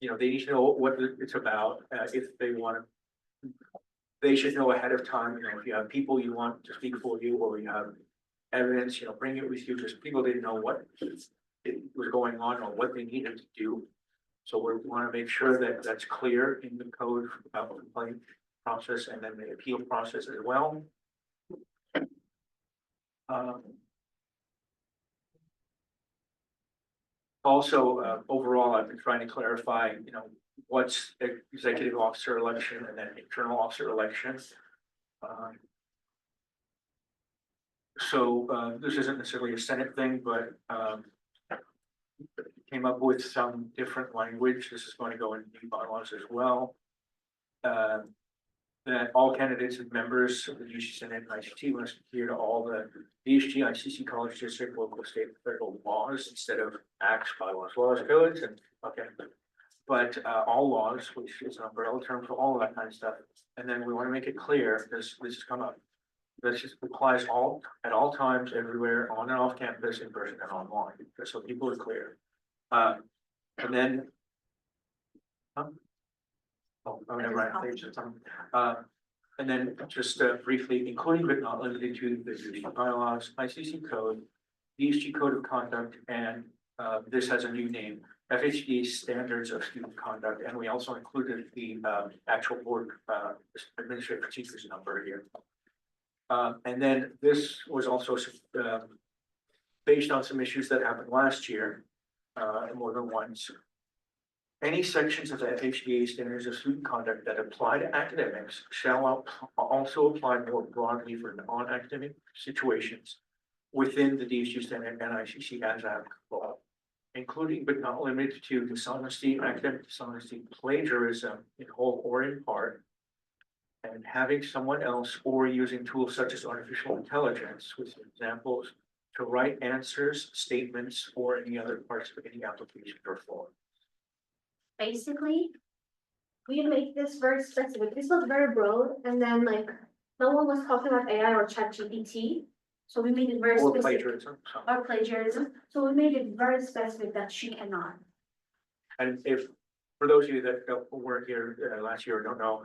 they need to know what it's about, if they want to. They should know ahead of time, if you have people you want to speak for you, or you have evidence, bring it with you, because people didn't know what it was going on or what they needed to do. So we want to make sure that that's clear in the code about the complaint process and then the appeal process as well. Also, overall, I've been trying to clarify, what's executive officer election and then internal officer elections. So this isn't necessarily a Senate thing, but came up with some different language. This is going to go in the bylaws as well. That all candidates and members of the DASG Senate and ICT must adhere to all the DASG, ICC, college district, local, state, and federal laws instead of acts, bylaws, laws, codes, and but all laws, which is an umbrella term for all of that kind of stuff. And then we want to make it clear, this has come up. This just applies at all times, everywhere, on and off campus, in person and online, just so people are clear. And then. Never mind. And then just briefly, including but not limited to the DASG bylaws, ICC code, DASG code of conduct, and this has a new name, FHDA standards of student conduct, and we also included the actual board administrative procedures number here. And then this was also based on some issues that happened last year, more than once. Any sections of the FHDA standards of student conduct that apply to academics shall also apply more broadly for non-academic situations within the DASG Senate and ICC as applicable, including but not limited to dishonesty, academic dishonesty, plagiarism in whole or in part, and having someone else or using tools such as artificial intelligence with examples to write answers, statements, or any other parts of any application or form. Basically, we make this very specific. This was very broad, and then no one was talking about AI or ChatGPT. So we made it very Or specific. plagiarism. Or plagiarism. So we made it very specific that she cannot. And if, for those of you that weren't here last year or don't know,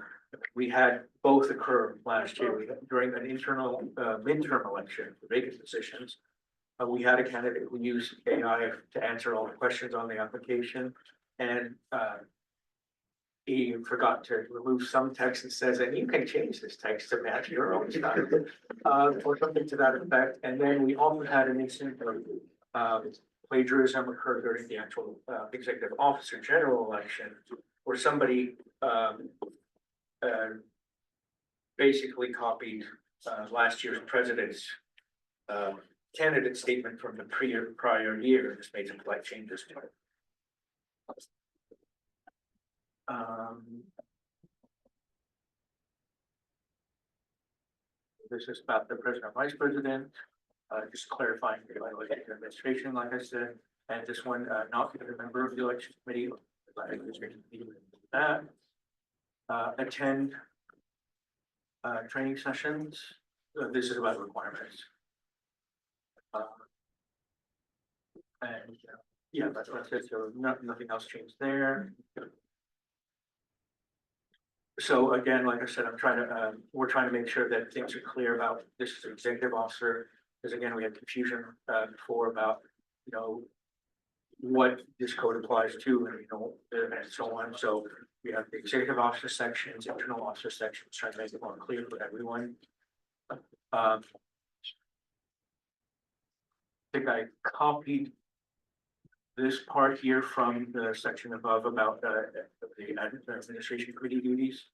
we had both occur last year. During an internal midterm election for vacant positions. We had a candidate who used AI to answer all the questions on the application. And he forgot to remove some text that says, and you can change this text to match your own style, or something to that effect. And then we also had an incident of plagiarism occurred during the actual executive officer general election, where somebody basically copied last year's president's candidate statement from the prior year, just made some slight changes to it. This is about the president, vice president, just clarifying the election administration, like I said, and this one, not be a member of the election committee. That attend training sessions. This is about requirements. And yeah, that's it. So nothing else changed there. So again, like I said, we're trying to make sure that things are clear about this is executive officer, because again, we had confusion before about, what this code applies to, and and so on. So we have the executive officer sections, internal officer sections, trying to make it more clear for everyone. I think I copied this part here from the section above about the administration committee duties.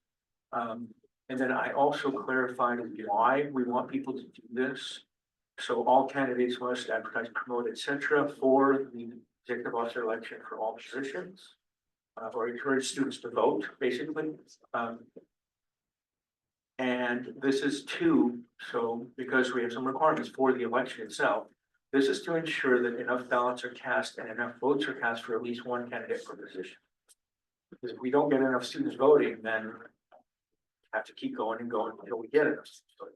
And then I also clarified why we want people to do this. So all candidates must advertise, promote, etc. for the executive officer election for all positions, or encourage students to vote, basically. And this is so because we have some requirements for the election itself, this is to ensure that enough ballots are cast and enough votes are cast for at least one candidate per position. Because if we don't get enough students voting, then we have to keep going and going until we get enough students voting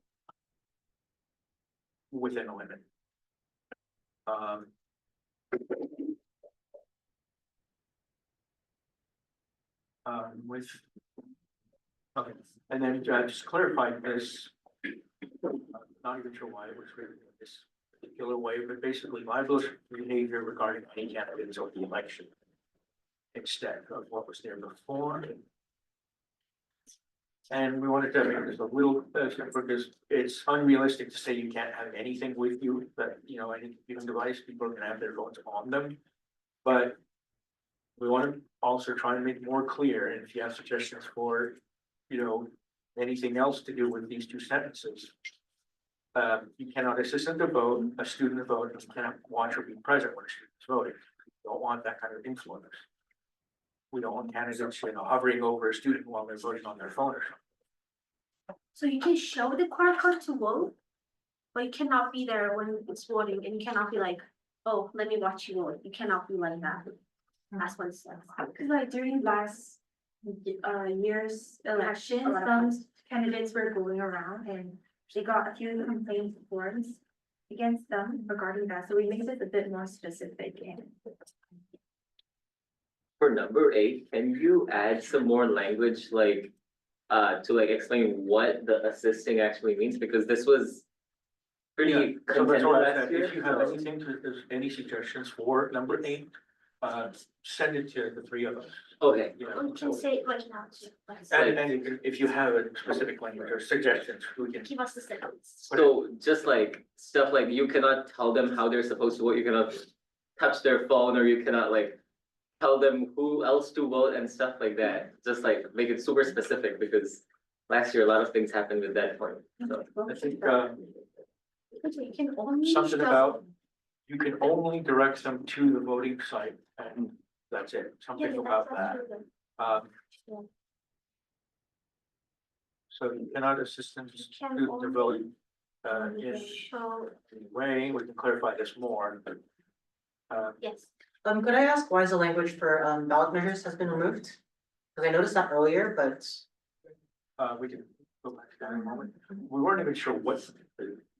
within a limit. Okay, and then just clarifying this, not even sure why it was written in this particular way, but basically libelous behavior regarding any candidates or the election instead of what was there before. And we wanted to make this a little because it's unrealistic to say you can't have anything with you, that any computing device, people are gonna have their phones on them. But we want to also try and make it more clear, and if you have suggestions for, anything else to do with these two sentences. You cannot assist in the vote, a student to vote, and you cannot watch or be present when a student is voting. We don't want that kind of influence. We don't want candidates, hovering over a student while they're voting on their phone or something. So you can show the QR code to vote, but you cannot be there when it's voting, and you cannot be like, oh, let me watch you vote. You cannot be like that. That's what it says. Because like during last year's election, some candidates were going around and they got a few complaint forms against them regarding that. So we made it a bit more specific. And For number 8, can you add some more language to explain what the assisting actually means? Because this was pretty So that's contentious why last year. if you have anything any suggestions for number 8, send it to the three of us. Okay. We can say it right now too. And if you have a specific language or suggestions, we can. Give us the sentence. So just stuff like you cannot tell them how they're supposed to vote, you cannot touch their phone, or you cannot tell them who else to vote and stuff like that. Just make it super specific, because last year a lot of things happened with that point. So I think You can only something show- about you can only direct them to the voting site, and that's it. Something about that. Yeah. So you cannot assist them Can to the only- voting in show, any way. We can clarify this more. yes. Could I ask why the language for ballot measures has been removed? Because I noticed that earlier, but We can go back to that in a moment. We weren't even sure what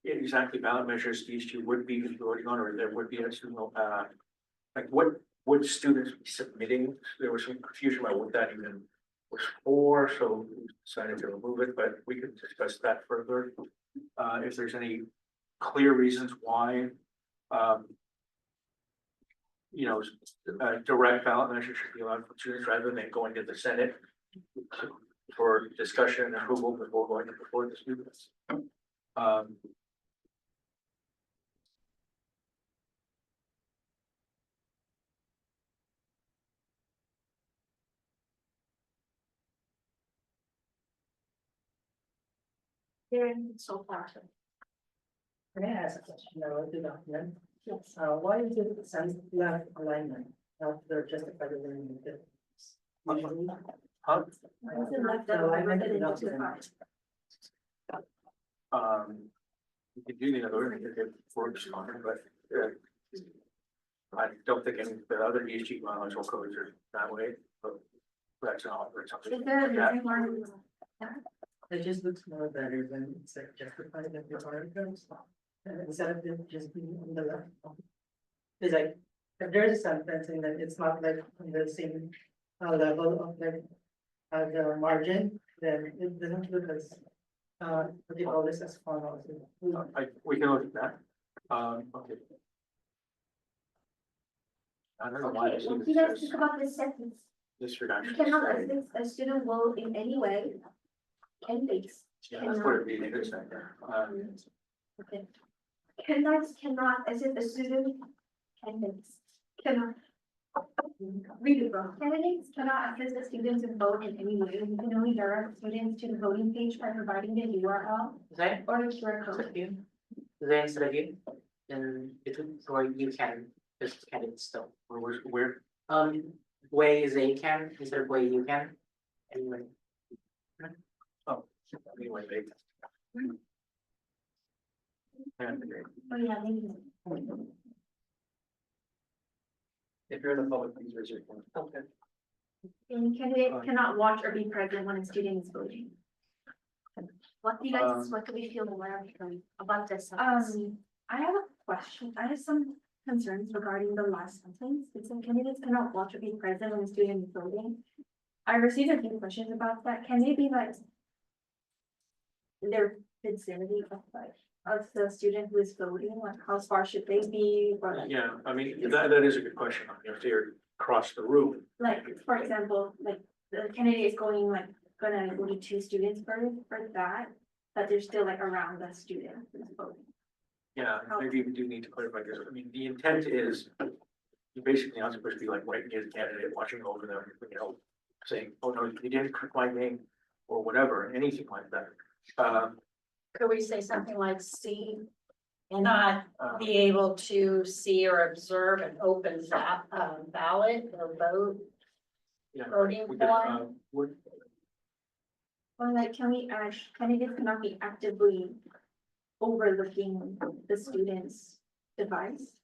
exactly ballot measures these two would be voting on, or there would be a student, what would students be submitting? There was some confusion about what that even was for, so we decided to remove it, but we could discuss that further. If there's any clear reasons why, direct ballot measures should be allowed for students rather than going to the Senate for discussion and approval before going before the students. hearing so far. Can I ask a question about the document? Yes. Why is it sense left alignment after justified alignment? Huh? The alignment in the document. You could do the other, you could works on it, but, I don't think any of the other DSG bylaws or codes are that way, but that's not, or something. Is there a Yeah. reason why? It just looks more better when it's like justified in the articles. Instead of it just being on the left. It's like, if there's a sentence and then it's not like on the same level of like. The margin, then it doesn't look as, what do you call this as formal. We can look at that. Okay. I don't know why Okay, this what is do you guys think about this sentence? this should You actually. cannot say- assist a student vote in any way. Candidates. Yeah, that's what it really is, right there. Okay. Cannot assist a student. Candidates cannot. Read it wrong. Candidates cannot assist the students in vote in any way. You can only direct students to the voting page by providing the URL Is that, or the QR code. again? Is that instead of you? Then it would, or you can, just can it still. Where, Way is a can instead of way you can. Anyway. anyway, they. And Oh, yeah, maybe. If you're in the public, please raise your hand. Okay. And candidate cannot watch or be present when a student is voting. What do you guys, what do we feel about this? sentence? I have a question. I have some concerns regarding the last sentence. It said candidates cannot watch or be present when a student is voting. I received a few questions about that. Can they be like their vicinity of the student who is voting? Like how far should they be? Or yeah, I mean, that is a good question. If they're across the room. like, for example, like the candidate is gonna go to two students for that, but they're still like around the student who's voting. Yeah, maybe we do need to clarify this. I mean, the intent is. You basically not supposed to be like right near the candidate, watching over them, you know, saying, oh no, you didn't click my name. Or whatever, anything like that. Could we say something like see? And not be able to see or observe an open ballot or vote, Yeah. voting We could, form? Or like, can we add, candidates cannot be actively overlooking the student's device?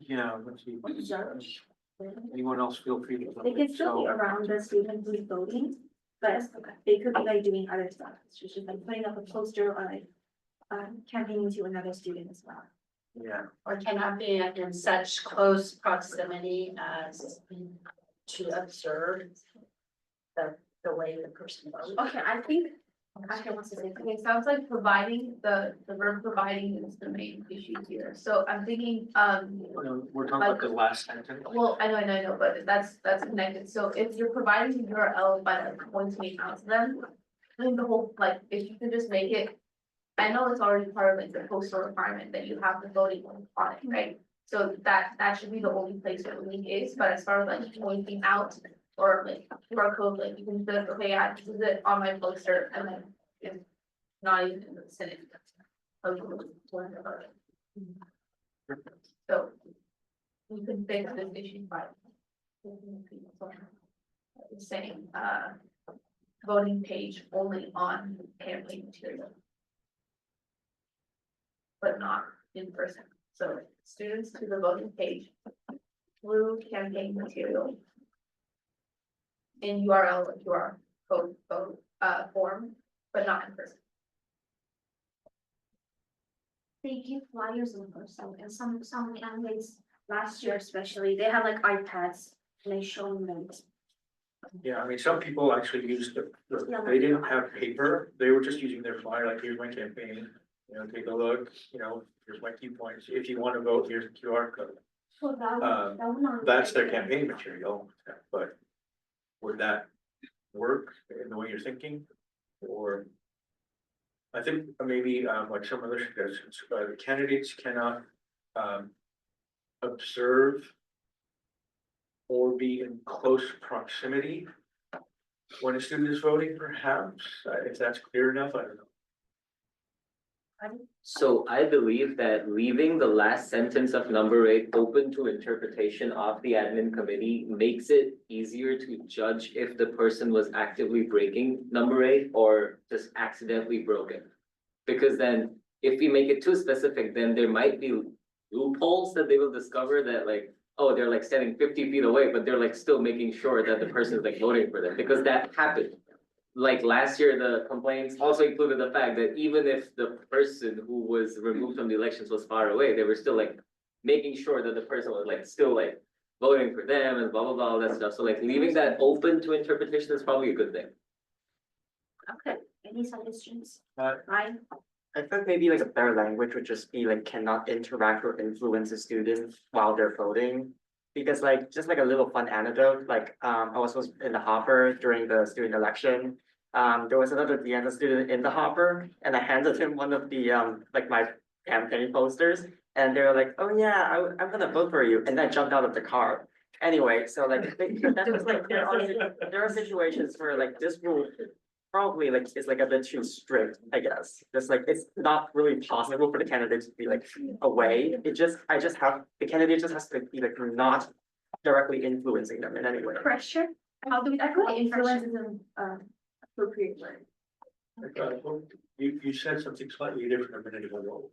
Yeah, let's see. Anyone else feel free to. They can still be around the student who's voting, but they could be like doing other stuff. It's just like putting up a poster or like campaigning to another student as well. Yeah, Or cannot be in such close proximity as to observe the way the person votes. Okay, I think, Asha wants to say, okay, sounds like providing, the verb providing is the main issue here. So I'm thinking, we're talking about the last sentence. well, I know, but that's connected. So if you're providing the URL by like pointing out to them, I think the whole, like, if you could just make it, I know it's already part of like the postal requirement that you have the voting on it, right? So that should be the only place where the link is, but as far as like pointing out or like QR code, like you can say, okay, yeah, this is it on my poster, and then it's not even in the Senate. So you could fix this issue by saying, voting page only on campaign material. But not in person, so students to the voting page through campaign material. In URL or QR code form, but not in person. They give flyers in person and some candidates last year especially, they had like iPads and they show them. Yeah, I mean, some people actually used Yeah. they didn't have paper, they were just using their flyer, like, here's my campaign. You know, take a look, you know, here's my key points, if you want to vote, here's the QR code. So that would not. That's their campaign material, but would that work in the way you're thinking? Or I think maybe like some other suggestions, the candidates cannot observe or be in close proximity when a student is voting, perhaps, if that's clear enough, I don't know. So I believe that leaving the last sentence of number 8 open to interpretation of the admin committee makes it easier to judge if the person was actively breaking number 8 or just accidentally broke it. Because then if we make it too specific, then there might be loopholes that they will discover that like, oh, they're like standing 50 feet away, but they're like still making sure that the person is like voting for them, because that happened. Like last year, the complaints also included the fact that even if the person who was removed from the elections was far away, they were still like making sure that the person was like still like voting for them and blah, blah, blah, all that stuff. So like leaving that open to interpretation is probably a good thing. Okay, any suggestions? Uh, Ryan? I think maybe like a better language would just be like cannot interact or influence a student while they're voting. Because like, just like a little fun anecdote, like, I was in the hopper during the student election. There was another DASG student in the hopper and I handed him one of the, like my campaign posters. And they were like, oh yeah, I'm gonna vote for you. And then jumped out of the car. Anyway, so like, that was like, there are situations where like this rule probably like is like a bit too strict, I guess. Just like, it's not really possible for the candidates to be like away. The candidate just has to be like not directly influencing them in any way. Pressure? How do we? I feel like influence is an appropriate word. well, you said something slightly different a minute ago.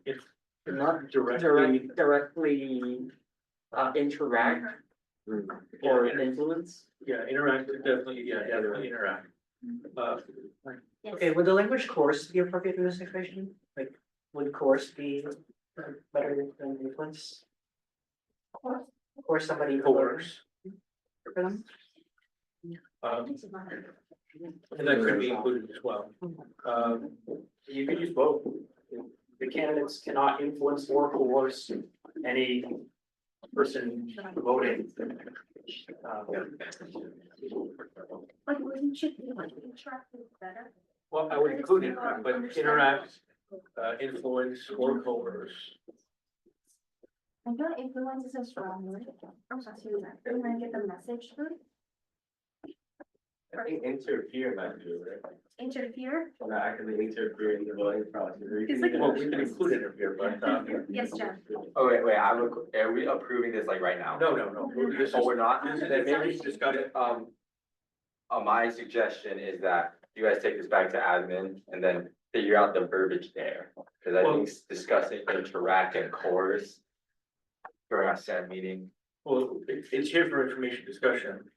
If not directly, Directly interact or influence. yeah, interact, definitely interact. Okay, would the language course be appropriate in this situation? Like, would course be better than influence? Or somebody. Coerce. And that could be included as well. You could use both. The candidates cannot influence or coerce any person voting. Like, wouldn't you be like interactive better? Well, I would include it, but interact, influence or coerce. I feel like influence is a strong word. I'm sorry, Susan. When I get the message through, I think interfere might be right. interfere. Well, not actively interfere in the voting process. It's like- Well, we can include interfere, but, Yes, Jeff. Oh, wait, are we approving this like right now? no. This is- Oh, we're not? Then maybe we discuss it. My suggestion is that you guys take this back to admin and then figure out the verbiage there. Cause I think discussing interact and coerce during our Senate meeting. Well, it's here for information discussion,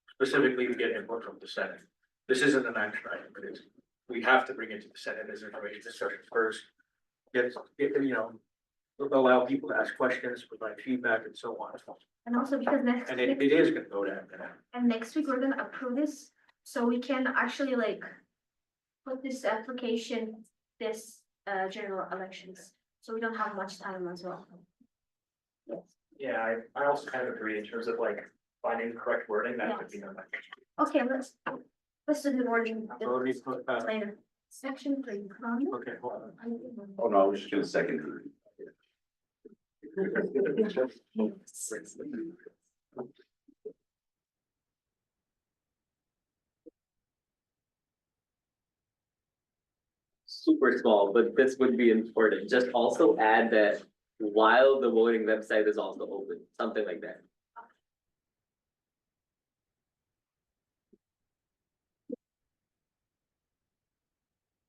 specifically to get input from the Senate. This isn't an action item, but we have to bring it to the Senate as information discussion first. Allow people to ask questions, provide feedback and so on. And also because And it is gonna go down. and next week we're gonna approve this, so we can actually like put this application, this general elections, so we don't have much time as well. Yes, Yeah, I also kind of agree in terms of like finding the correct wording, that could be no. okay, let's do the wording So let me put, later. Section 3, comment. okay, hold on. Oh, no, I was just gonna second. Super small, but this would be important. Just also add that while the voting website is also open, something like that.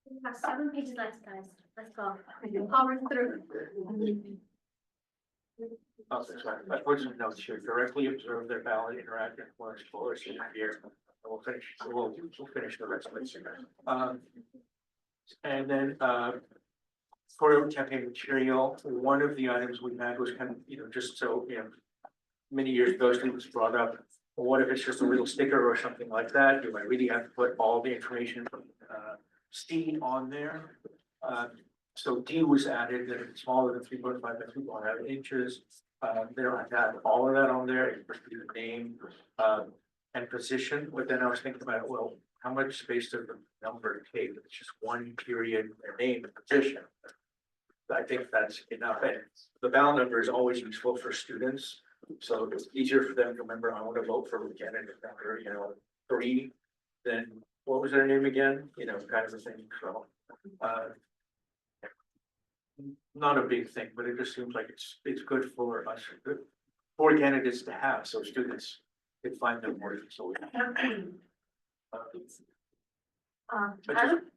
We have 7 pages left, guys, let's go, power through. Oh, that's right. I put some notes here. Directly observe their ballot, interact, influence, coerce, interfere. And we'll finish the rest of it. And then, for campaign material, one of the items we had was kind of, just so, many years ago, students brought up, well, what if it's just a little sticker or something like that? Do I really have to put all the information from, C on there? So D was added, that it's smaller than 3.5 by 3.5 inches. They don't have to have all of that on there, it must be the name, and position, but then I was thinking about, well, how much space does the number take? It's just one period, their name and position. I think that's enough, and the ballot number is always useful for students, So it's easier for them to remember, I want to vote for a candidate number, three, then what was their name again, kind of a thing, so. Not a big thing, but it just seems like it's good for us, for candidates to have, so students can find them more easily. But I don't-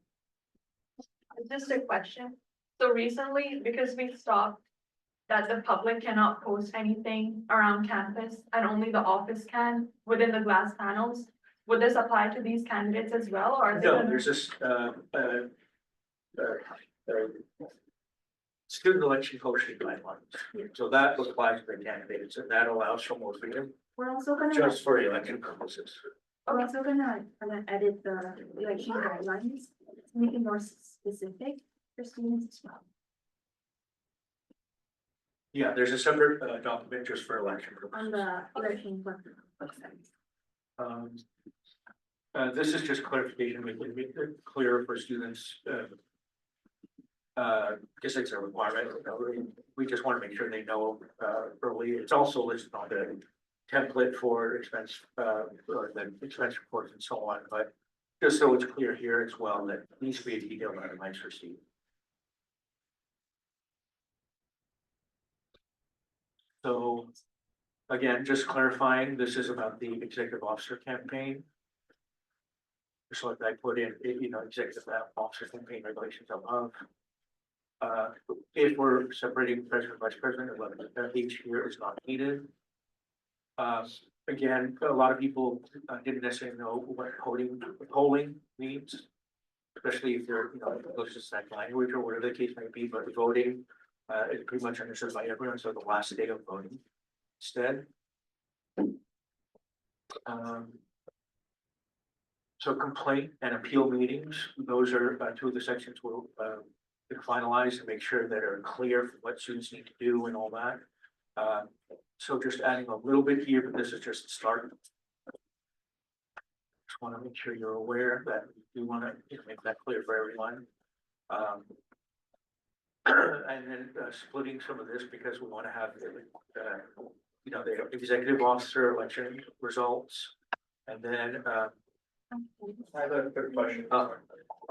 just a question. So recently, because we stopped that the public cannot post anything around campus and only the office can within the glass panels, would this apply to these candidates as well, or are they No, gonna- there's this, student election posting guidelines, so that applies to the candidates, and that allows for more freedom, We're also gonna, just for election purposes. we're also gonna edit the election guidelines, to make it more specific for students as well. Yeah, there's a separate document just for election On purposes. the election website. This is just clarification, we can make it clear for students. Guess it's a requirement, we just want to make sure they know early. It's also listed on the template for expense, or the expense reports and so on, but just so it's clear here as well, that needs to be a detailed itemized receipt. So, again, just clarifying, this is about the executive officer campaign. Just like I put in, executive officer campaign regulations above. If we're separating president, vice president, each here is not needed. Again, a lot of people didn't necessarily know what polling means. Especially if they're, close to that language or whatever the case may be, but voting is pretty much understood by everyone, so the last day of voting instead. So complaint and appeal meetings, those are two of the sections we'll finalize and make sure that are clear for what students need to do and all that. So just adding a little bit here, but this is just the start. Just want to make sure you're aware that we want to make that clear for everyone. And then splitting some of this because we want to have the executive officer election results. And then I have a quick question. Are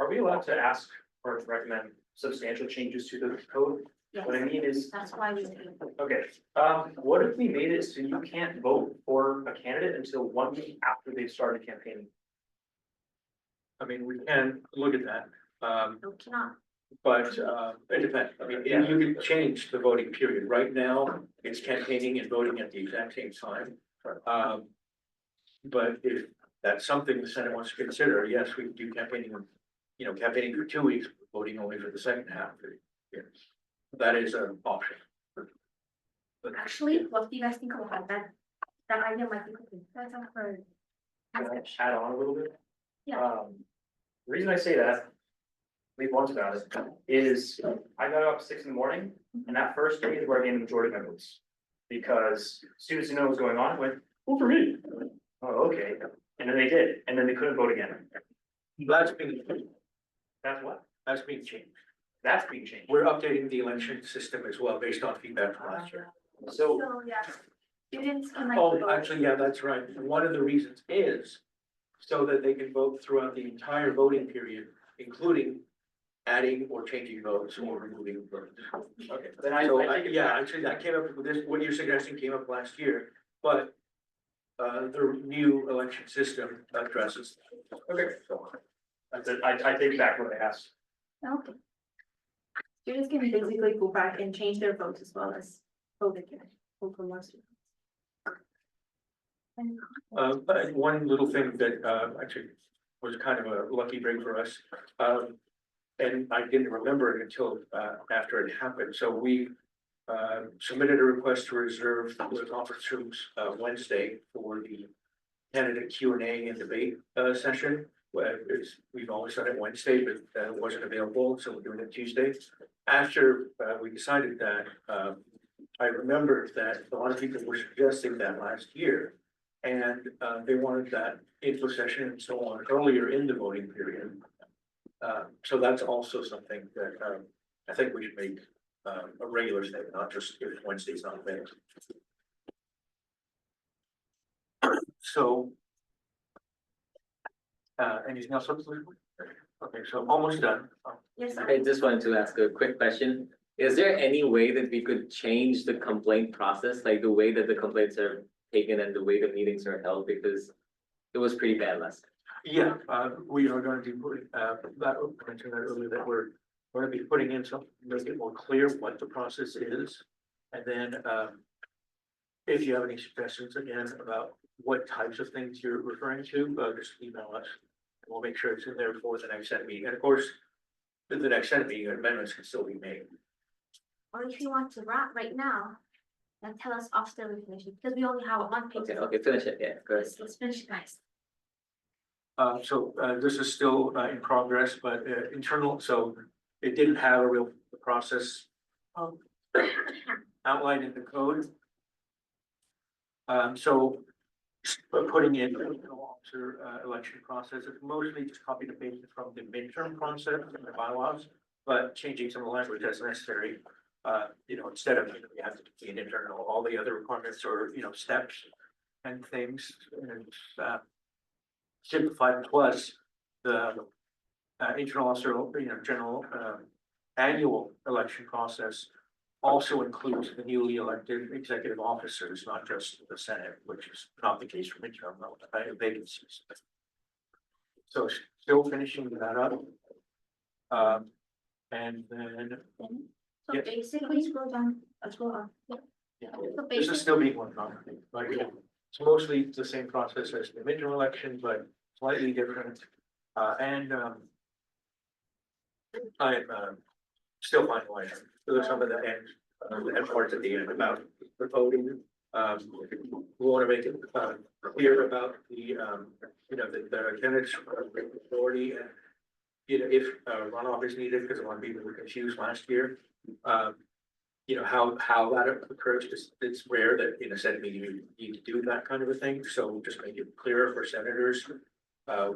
we allowed to ask or recommend substantial changes to the code? What I mean is, That's why we. okay, what if we made it so you can't vote for a candidate until 1 week after they've started campaigning? I mean, we can look at that. No, cannot. But it depends. I mean, you can change the voting period. Right now, it's campaigning and voting at the exact same time. But if that's something the Senate wants to consider, yes, we can do campaigning, campaigning for 2 weeks, voting only for the second half. Yes, that is an option. But Actually, what do you guys think about that? That idea might be good. That's up for. Add on a little bit? Yeah. The reason I say that, leave once about it, is I got up 6 in the morning, and that first day is where I gained the majority of my votes. Because students didn't know what was going on, went, vote for me. Oh, okay, and then they did, and then they couldn't vote again. that's being, That's what? that's being changed. That's being changed. We're updating the election system as well based on feedback from last year. So, So, yeah, students can like. Oh, vote. actually, yeah, that's right. One of the reasons is so that they can vote throughout the entire voting period, including adding or changing votes or removing votes. okay, then I think it's. Yeah, actually, that came up with this, what you're suggesting came up last year, but the new election system addresses. Okay, so, that's it. I take back what I asked. Okay. Students can basically go back and change their votes as well as vote again, vote for more students. But one little thing that actually was kind of a lucky break for us. And I didn't remember it until after it happened. So we submitted a request to reserve the conference rooms Wednesday for the candidate Q&A and debate session. We've always done it Wednesday, but it wasn't available, so we're doing it Tuesday. After we decided that, I remembered that a lot of people were suggesting that last year. And they wanted that info session and so on earlier in the voting period. So that's also something that I think we should make a regular thing, not just if Wednesday's not available. So. Anything else? Okay, so almost done. Yes, I just wanted to ask a quick question. Is there any way that we could change the complaint process, like the way that the complaints are taken and the way the meetings are held, because it was pretty bad last time. Yeah, we are going to be putting, that, I mentioned that earlier, that we're going to be putting in something, to make it more clear what the process is. And then, if you have any suggestions again about what types of things you're referring to, just email us. And we'll make sure it's in there for the next Senate meeting. And of course, the next Senate meeting, amendments can still be made. Or if you want to wrap right now, then tell us after we finish it, because we only have one page. Okay, finish it, yeah, go ahead. Let's finish it, guys. So this is still in progress, but internal, so it didn't have a real process outlined in the code. So putting in officer election process, it's mostly just copy and paste from the midterm process and the bylaws, but changing some of the language as necessary. Instead of, we have to be an internal, all the other requirements or, steps and things and simplified, plus the internal officer, general annual election process also includes the newly elected executive officers, not just the Senate, which is not the case for midterm vacancies. So still finishing that up. And then, So Yes. basically, scroll down, scroll up. yeah, So this is basically, still being worked on, like, it's mostly the same process as the midterm election, but slightly different. I'm still finalizing, there's some of the end parts at the end about the voting. We want to make it clear about the the candidates authority and if runoff is needed, because a lot of people were confused last year. How that occurs, it's rare that in a Senate meeting you need to do that kind of a thing, so just make it clearer for senators. How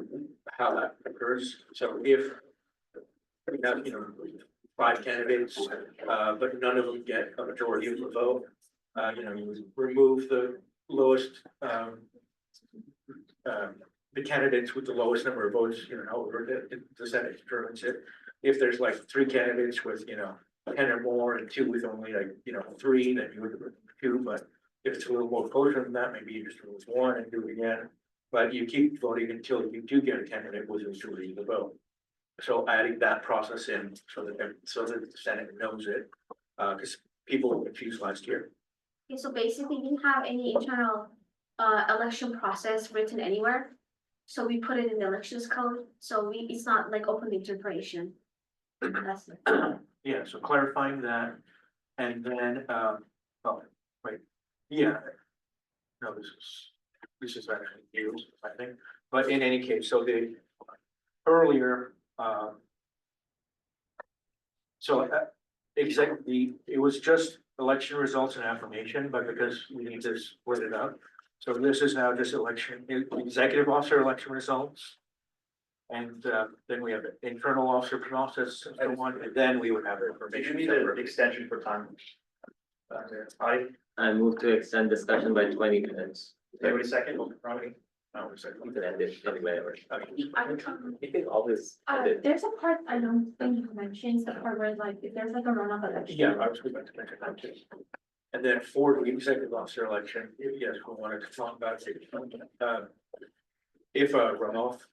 that occurs, so if we have, 5 candidates, but none of them get a majority of the vote, you remove the lowest, the candidates with the lowest number of votes, however the Senate determines it. If there's like 3 candidates with, 10 or more and 2 with only 3, then you would remove 2, but if it's a little more closer than that, maybe you just remove 1 and do it again. But you keep voting until you do get a candidate with a majority of the vote. So adding that process in so that the Senate knows it, because people were confused last year. okay, so basically, we didn't have any internal election process written anywhere. So we put it in the elections code, so it's not like open interpretation. That's it. Yeah, so clarifying that, and then, yeah. No, this is actually new, I think, but in any case, so the earlier, exactly, it was just election results and affirmation, but because we need to split it up. So this is now just executive officer election results. And then we have the internal officer process and so on, and then we would have Did information. you need an extension for time? I move to extend discussion by 20 minutes. Every second, Ronnie? No, it's like- You can end it anyway, or you can always end it. There's a part I don't think you mentioned, the part where like, if there's like a runoff election. Yeah, I was going to mention that too. And then for the executive officer election, yes, we wanted to talk about it. If a runoff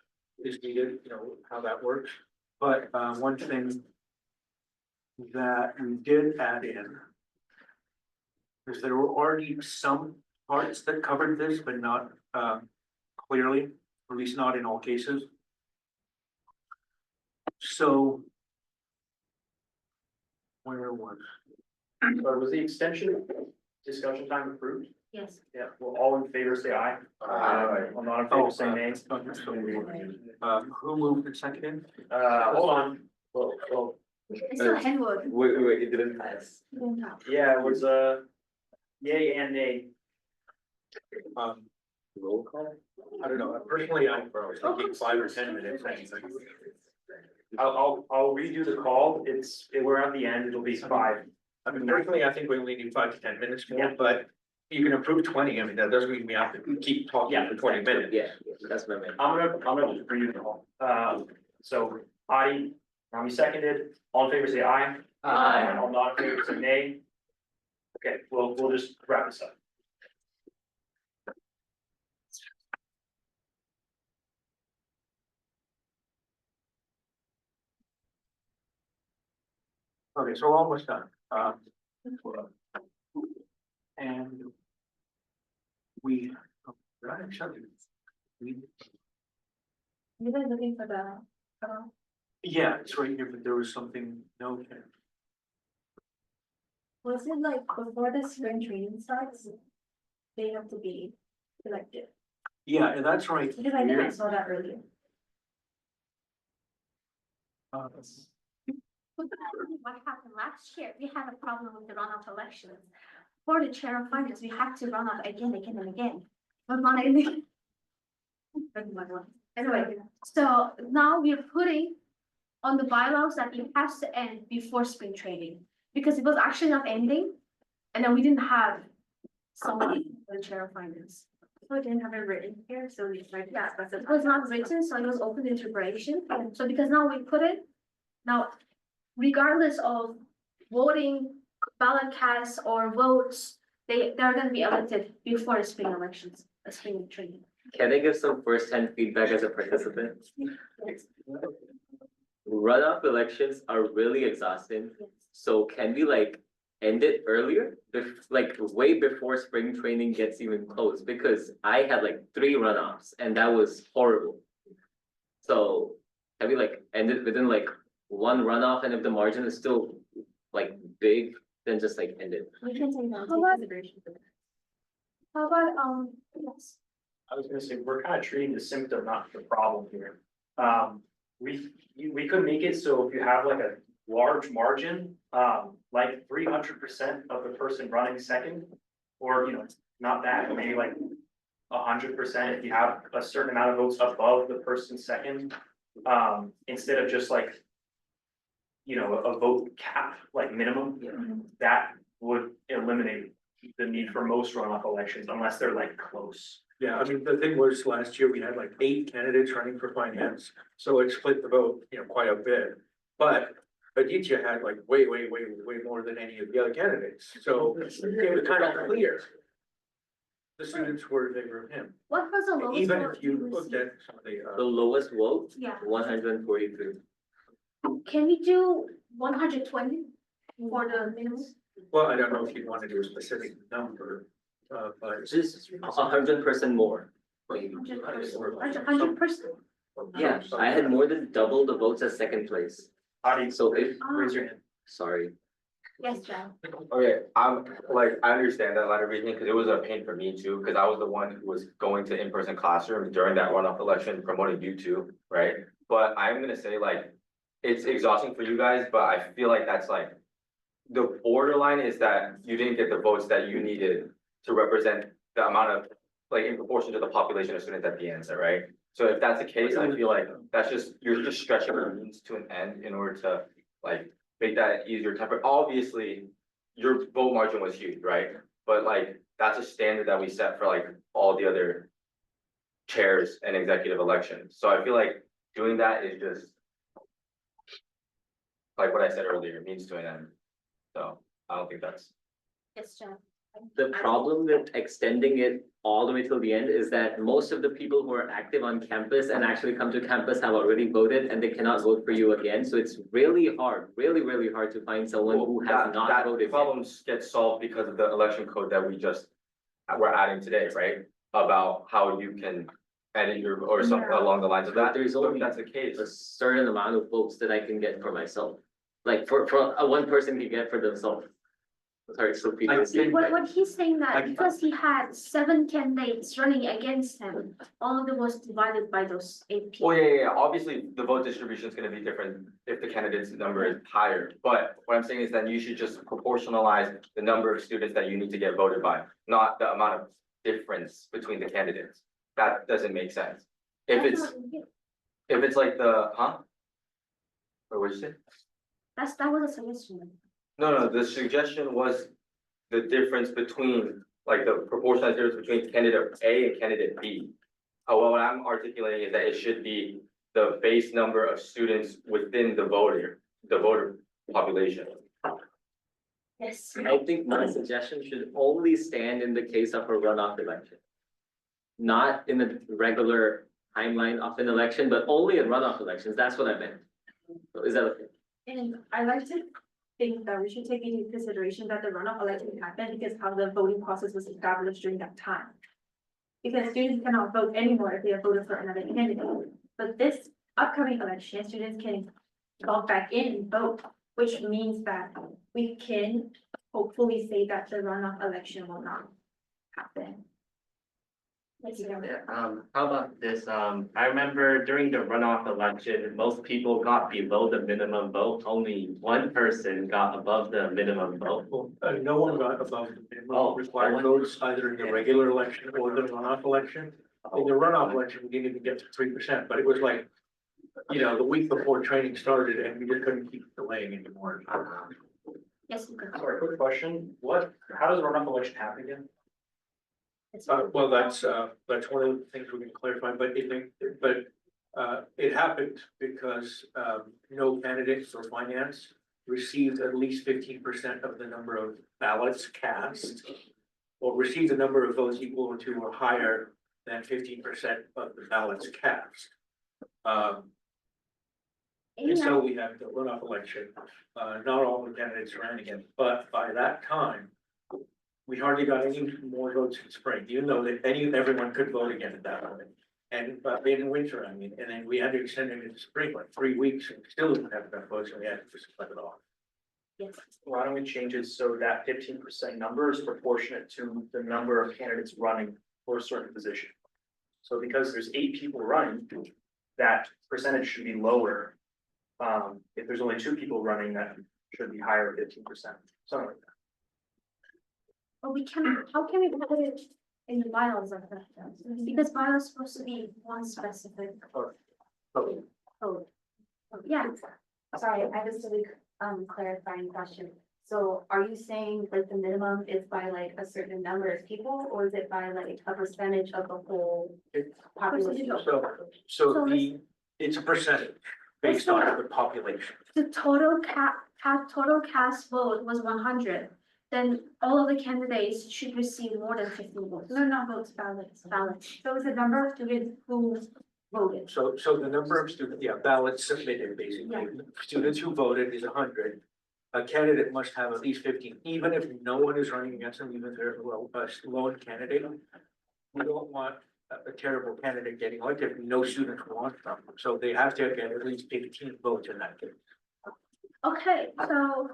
is needed, how that works. But one thing that we did add in is there were already some parts that covered this, but not clearly, or at least not in all cases. So where was? Was the extension discussion time approved? Yes. Yeah, well, all in favor, say aye. All not in favor, say nay. Who moved and seconded? Hold on. Well, It's still handbook. Wait, it didn't pass. yeah, it was yay and nay. Roll call? I don't know, personally, I was thinking 5 or 10 minutes. I'll redo the call. We're at the end, it'll be 5. I mean, personally, I think we only need 5 to 10 minutes more, but You can approve 20, I mean, that doesn't mean we have to keep talking for 20 minutes. Yeah, that's my main. I'm gonna just read it all. So Adi, Rami seconded, all in favor say aye. Aye. All not in favor say nay. Okay, we'll just wrap this up. Okay, so we're almost done. And we, right, we, You guys looking for the, yeah, it's right here, but there was something, no, was it like before the spring training starts? They have to be elected, yeah, and that's right. because I think I here. saw that earlier. What happened last year, we had a problem with the runoff elections. For the chair of finance, we had to run off again and again. But not ending. Anyway, so now we are putting on the bylaws that it has to end before spring training. Because it was actually not ending, and then we didn't have somebody for the chair of finance. So we didn't have it written here, so we tried to discuss it. It was not written, so it was open to interpretation. So because now we put it, now regardless of voting, ballot casts or votes, they're gonna be elected before the spring elections, a spring training. Can I give some first-hand feedback as a participant? Runoff elections are really exhausting, so can we like end it earlier? Like way before spring training gets even close, because I had like 3 runoffs and that was horrible. So can we like end it within like 1 runoff, and if the margin is still like big, then just like end it? We can take that How about- into consideration for that. How about, yes, I was gonna say, we're kind of treating the symptom, not the problem here. We could make it so if you have like a large margin, like 300% of the person running second. Or, not that, maybe like 100% if you have a certain amount of votes above the person second. Instead of just like, a vote cap, like minimum, that would eliminate the need for most runoff elections unless they're like close. Yeah, I mean, the thing was, last year we had like 8 candidates running for finance, so it split the vote, quite a bit. But Aditya had like way more than any of the other candidates, so it was kind of clear. The students were in favor of him, what was the lowest? even vote if you we looked received? at some of the, The lowest vote, Yeah, 143. can we do 120 for the minimum? well, I don't know if you want to do a specific number, but. Just 100% more. 100%? Yeah, I had more than double the votes as second place. Adi, So if, raise your hand. sorry, Yes, John. Okay, I understand that line of reasoning, because it was a pain for me too, because I was the one who was going to in-person classroom during that runoff election, promoting you two, right? But I'm gonna say like, it's exhausting for you guys, but I feel like that's like. The borderline is that you didn't get the votes that you needed to represent the amount of, like, in proportion to the population of students at the answer, right? So if that's the case, I feel like you're just stretching the means to an end in order to, like, make that easier temper. Obviously, your vote margin was huge, right? But like, that's a standard that we set for like all the other chairs and executive elections. So I feel like doing that is just like what I said earlier, means to an end. So I don't think that's. Yes, John. the problem with extending it all the way till the end is that most of the people who are active on campus and actually come to campus have already voted and they cannot vote for you again. So it's really hard, really hard to find someone who has not voted yet. Problems get solved because of the election code that we're adding today, right? About how you can edit your, or something along the lines of that. There's So if only that's the case. a certain amount of votes that I can get for myself. Like for a one person can get for themselves. Sorry, so people. What he's saying that because he had 7 candidates running against him, all of them was divided by those 8 people. Well, yeah, obviously, the vote distribution is gonna be different if the candidate's number is higher, but what I'm saying is then you should just proportionalize the number of students that you need to get voted by, not the amount of difference between the candidates. That doesn't make sense. If it's like the, huh? Or what'd you say? That was a suggestion. No, the suggestion was the difference between like the proportional difference between candidate A and candidate B. What I'm articulating is that it should be the base number of students within the voter population. Yes. I think my suggestion should only stand in the case of a runoff election. Not in the regular timeline of an election, but only in runoff elections, that's what I meant. So is that okay? And I like to think that we should take into consideration that the runoff election happened because how the voting process was established during that time. Because students cannot vote anymore if they have voted for another candidate. But this upcoming election, students can log back in and vote, which means that we can hopefully say that the runoff election will not happen. How about this, I remember during the runoff election, most people got below the minimum vote, only one person got above the minimum vote. No one got above the Oh, minimum required no one- votes, either in the regular election or the runoff election. In the runoff election, we didn't even get to 3%, but it was like, you know, the week before training started and we just couldn't keep delaying anymore. Yes, you could. Sorry, quick question, how does a runoff election happen again? Well, that's one of the things we're gonna clarify, but it happened because, no candidates or finance received at least 15% of the number of ballots cast, or received a number of votes equal to or higher than 15% of the ballots cast. And so we have the runoff election, not all the candidates ran again, but by that time, we hardly got any more votes in spring, even though everyone could vote again at that point. And, but in winter, I mean, and then we had to extend it into spring, like 3 weeks, and still didn't have enough votes, and we had to just let it off. Yes. Why don't we change it so that 15% number is proportionate to the number of candidates running for a certain position? So because there's 8 people running, that percentage should be lower. If there's only 2 people running, that should be higher, 15%, something like that. But we can, how can we put it in the bylaws like that? Because bylaws is supposed to be one specific code. Yeah, sorry, I have a silly clarifying question. So are you saying like the minimum is by like a certain number of people, or is it by like a percentage of the whole population? So it's a percentage based on the population. The total total cast vote was 100. Then all of the candidates should receive more than 50 votes. No, not votes, ballots. So it's the number of students who voted. So the number of students, ballots submitted, basically, students who voted is 100. A candidate must have at least 15, even if no one is running against them, even if they're a lone candidate. We don't want a terrible candidate getting elected if no students want them, so they have to get at least 15 votes in that case. Okay, so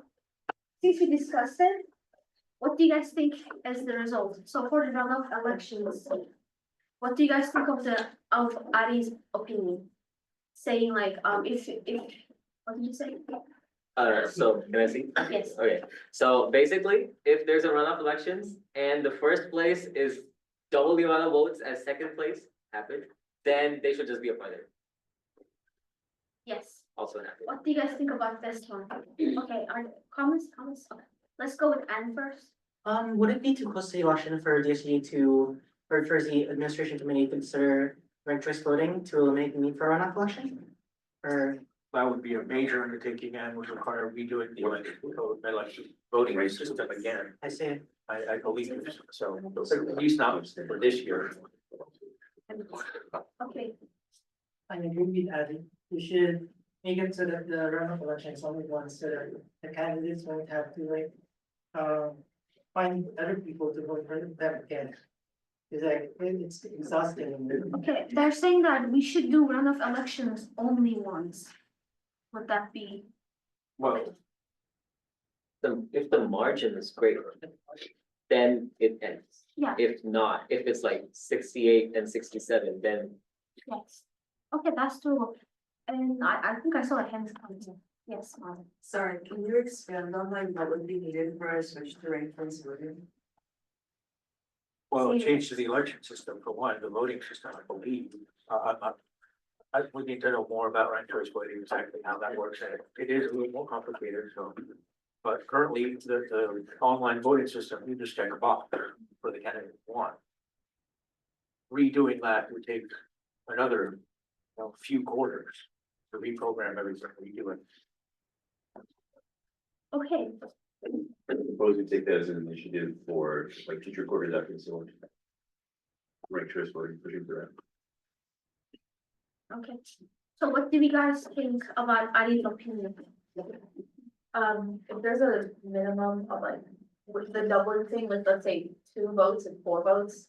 since we discussed it, what do you guys think is the result? So for the runoff elections, what do you guys think of Ari's opinion? Saying like, if, what did you say? So can I see? Yes. Okay, so basically, if there's a runoff elections and the first place is double the amount of votes as second place happened, then they should just be appointed. Yes. Also happy. What do you guys think about this one? Okay, are comments? Okay. Let's go with Anne first. Would it be too close to the election for DSG to, or for the administration committee to consider ranked choice voting to eliminate the need for a runoff election? Or That would be a major undertaking and would require redoing the election voting system again. I see. I believe so, at least not for this year. Okay, I agree with Abby. We should make it so that the runoff election is only one, so that the candidates won't have to like, find other people to vote for them again. It's like, it's exhausting. okay, they're saying that we should do runoff elections only once. Would that be? Well, If the margin is great, then it ends. Yeah. If not, if it's like 68 and 67, then Yes. Okay, that's doable. And I think I saw a hand coming. Yes, Marvin. Sorry, can you expand on like what would be needed for a switch to ranked choice voting? well, change to the election system for one, the voting system, I believe. We need to know more about ranked choice voting, exactly how that works. And it is a little more complicated, so. But currently, the online voting system, you just check a box for the candidate you want. Redoing that would take another, few quarters to reprogram everything, redo it. Okay, Suppose we take that as an initiative for like future quarters after this election. Make sure it's working, pushing through it. okay. So what do you guys think about Ali's opinion? If there's a minimum of like, with the doubling thing, with let's say 2 votes and 4 votes.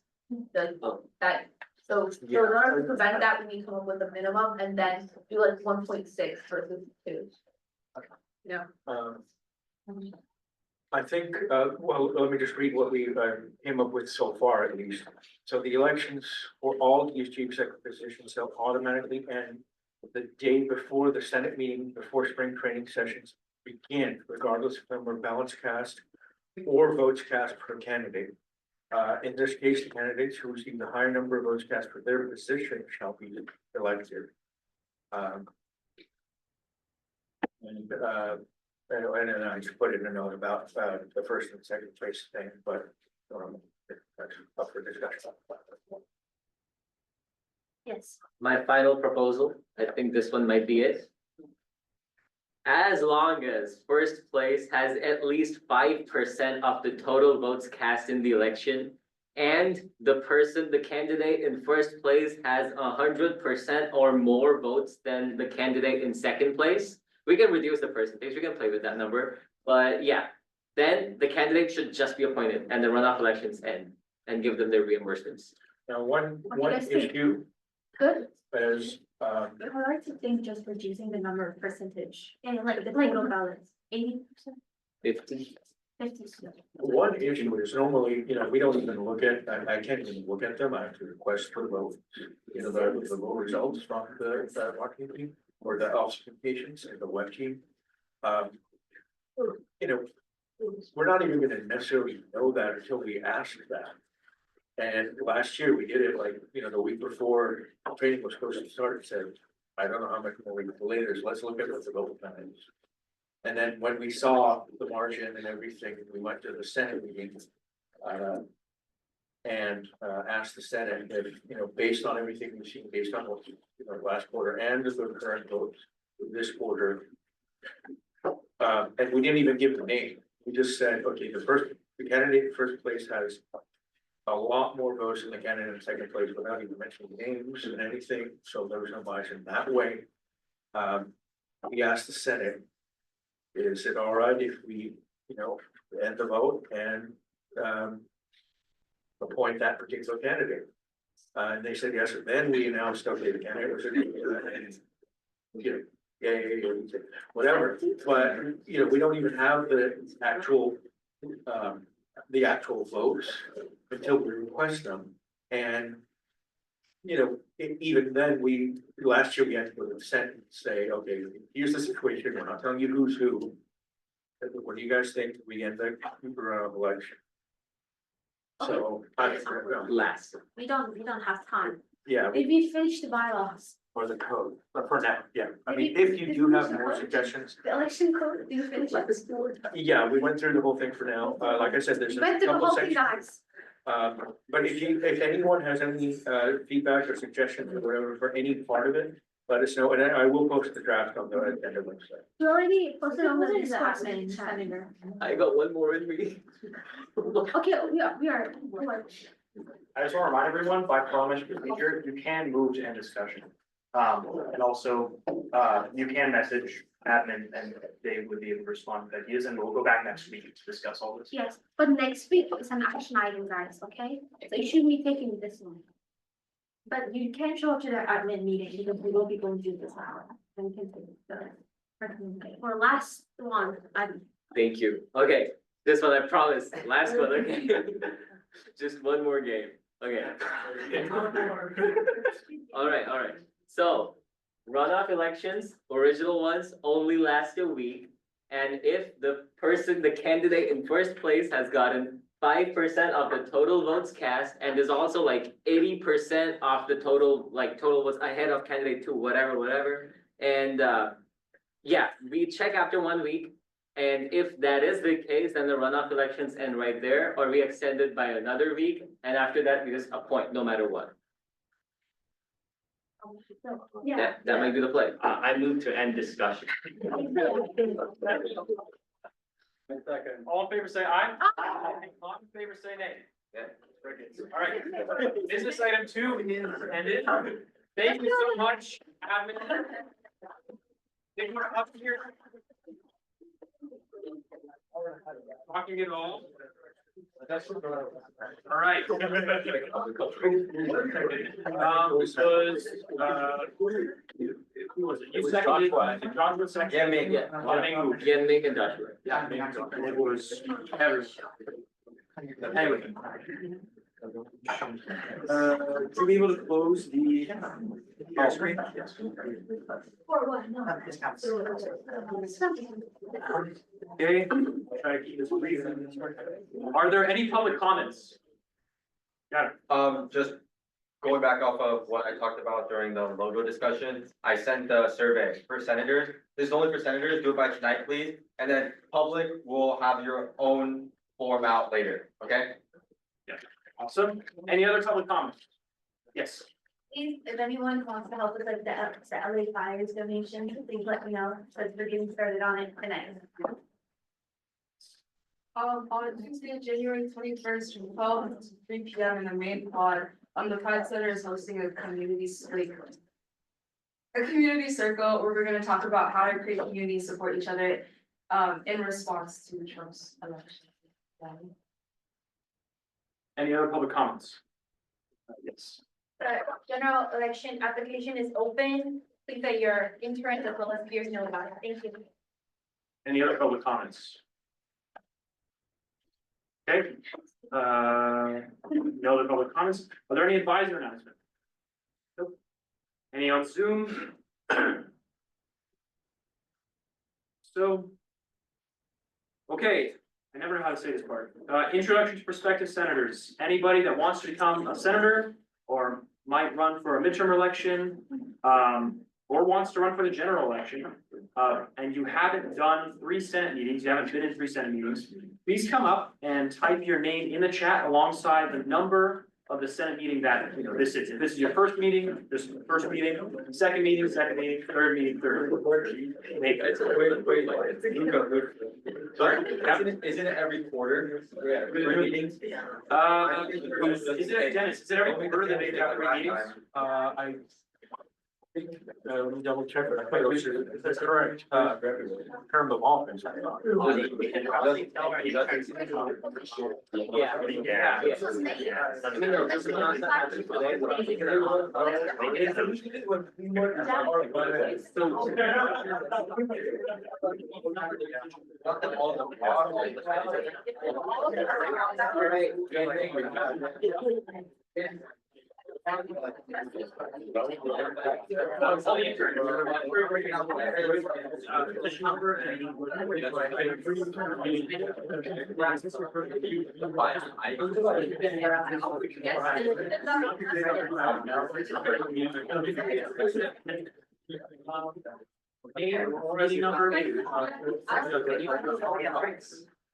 That, so in order to prevent that, we need to come up with a minimum and then do like 1.6 versus 2. Yeah. I think, well, let me just read what we came up with so far at least. So the elections for all DSG executive positions shall automatically end the day before the Senate meeting, before spring training sessions begin, regardless of number of ballots cast or votes cast per candidate. In this case, the candidates who receive the higher number of votes cast for their position shall be elected. And then I just put in a note about the first and second place thing, but that's up for discussion. Yes. My final proposal, I think this one might be it. As long as first place has at least 5% of the total votes cast in the election, and the candidate in first place has 100% or more votes than the candidate in second place, we can reduce the percentage, we can play with that number, but yeah. Then the candidate should just be appointed and the runoff elections end and give them their reimbursements. Now, one What do you guys think? issue Good. is, I like to think just reducing the number of percentage. Yeah, like the total balance, 80%, 50. 50. one issue is normally, we don't even look at, I can't even look at them, I have to request for the vote. The vote results from the marketing team or the obfuscations and the web team. We're not even gonna necessarily know that until we ask that. And last year we did it like, the week before training was supposed to start, it said, I don't know how much more we can delay this, let's look at what the vote time is. And then when we saw the margin and everything, we went to the Senate meeting. And asked the Senate that, based on everything we've seen, based on what, last quarter and the current votes this quarter. And we didn't even give the name, we just said, okay, the candidate in first place has a lot more votes than the candidate in second place without even mentioning names and anything, so there was no bias in that way. We asked the Senate, is it all right if we, end the vote and appoint that particular candidate? And they said yes, and then we announced, okay, the candidate was whatever, but, we don't even have the actual votes until we request them, and even then, last year we had to go to the Senate and say, okay, here's the situation, we're not telling you who's who. What do you guys think we end the election? So, Last. We don't have time. yeah, Maybe finish the bylaws. or the code, but for now, yeah, I mean, if you do have more suggestions, The election code, do you finish it? yeah, we went through the whole thing for now, like I said, there's a Went through the couple whole thing, sections. guys. But if anyone has any feedback or suggestions or whatever for any part of it, let us know, and I will post the draft on the end of the website. You already posted on the Discord. I got one more in me. Okay, we are. I just want to remind everyone, by parliamentary procedure, you can move to end discussion. And also, you can message admin and they would be able to respond to ideas, and we'll go back next week to discuss all this. Yes, but next week is an action item, guys, okay? So you should be taking this one. But you can't show up to the admin meeting because we will be going to do this hour. And we can take the for last one, Thank you. Okay, this one I promise. Last one, okay? Just one more game. Okay. All right. So runoff elections, original ones only last a week. And if the candidate in first place has gotten 5% of the total votes cast and is also like 80% of the total was ahead of candidate 2, whatever. And yeah, we check after 1 week. And if that is the case, then the runoff elections end right there, or we extend it by another week, and after that, we just appoint no matter what. Yeah. That might be the play. I move to end discussion. All in favor, say aye. All in favor, say nay. Yeah. All right, business item 2 is ended. Thank you so much, admin. Thank you for up here. Talking it all. All right. This was, who was it? You seconded, Joshua seconded. Yeah, me, yeah. Ming moved. Yeah, Nick and Joshua. Yeah, and it was Harry. Anyway. To be able to close the screen? Yes. For what? No. Okay, try to keep this brief. Are there any public comments? Yeah. Just going back off of what I talked about during the logo discussion, I sent the survey for senators. This is only for senators, do it by tonight, please, and then public will have your own form out later, okay? Awesome. Any other public comments? Yes. Please, if anyone wants to help with like the LA fires donation, please let me know, because we're getting started on it tonight. On Tuesday, January 21st, from 12 to 3 p.m. in the main pod, the Pride Center is hosting a community circle where we're gonna talk about how to create community, support each other, in response to Trump's election. Any other public comments? Yes. The general election application is open. Please let your interns as well as peers know about it. Thank you. Any other public comments? Okay, no other public comments. Are there any advisor announcements? Nope. Any on Zoom? So. Okay, I never know how to say this part. Introduction to prospective senators. Anybody that wants to become a senator or might run for a midterm election, or wants to run for the general election, and you haven't done 3 Senate meetings, you haven't been in 3 Senate meetings, please come up and type your name in the chat alongside the number of the Senate meeting that, you know, this is. If this is your first meeting, this is the first meeting, second meeting, third meeting, third. Sorry, isn't it every quarter? Yeah. Meetings? Is it, Dennis, is it every quarter that they have 3 meetings? I think, let me double check. I think that's correct. Term of office.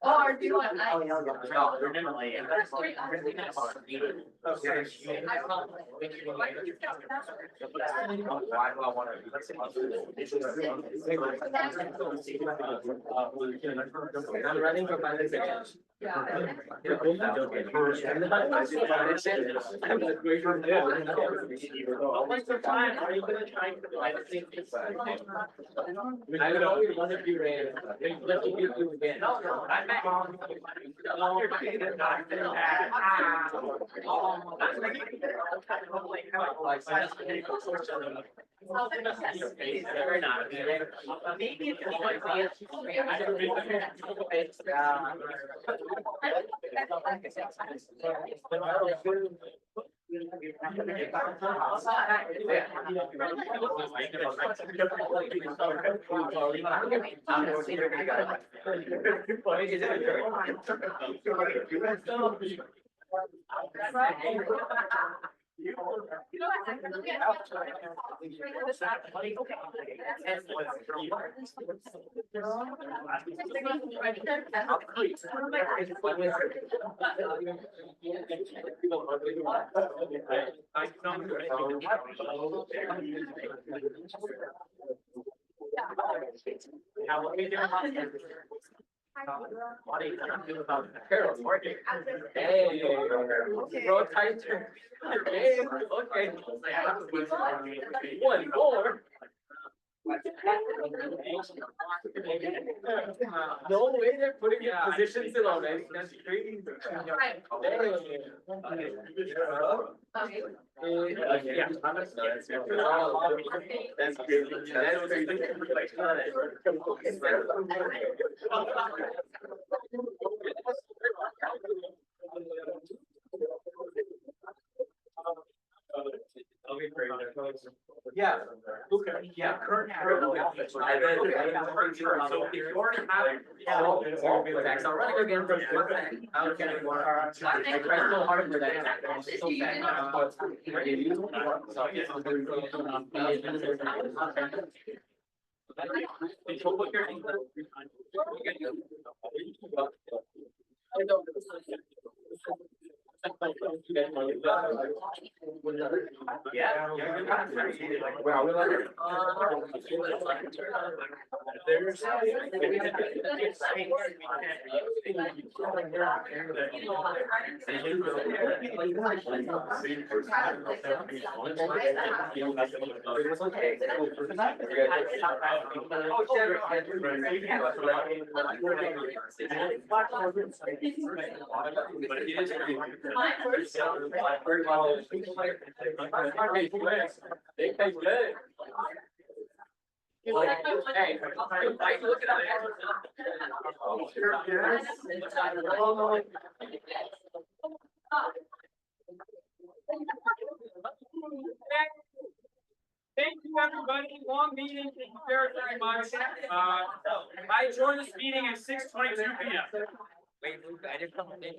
Or do you want? I'm running for finance exams. I would always want to be ran. Let me do it again. Now, what we do about what are you gonna do about the Carol's working? Hey, bro, tight. Hey, okay. One more. No way they're putting your positions in already, that's crazy. Yeah. That's yeah, okay, yeah, current. And then, so if you already have. Thanks, I'm running again for one thing. Okay. I tried so hard for that. So yeah. Hey, look at Thank you, everybody. Long meeting. Thank you very much. I joined this meeting at 6:22 p.m. Wait, Luke, I didn't come in.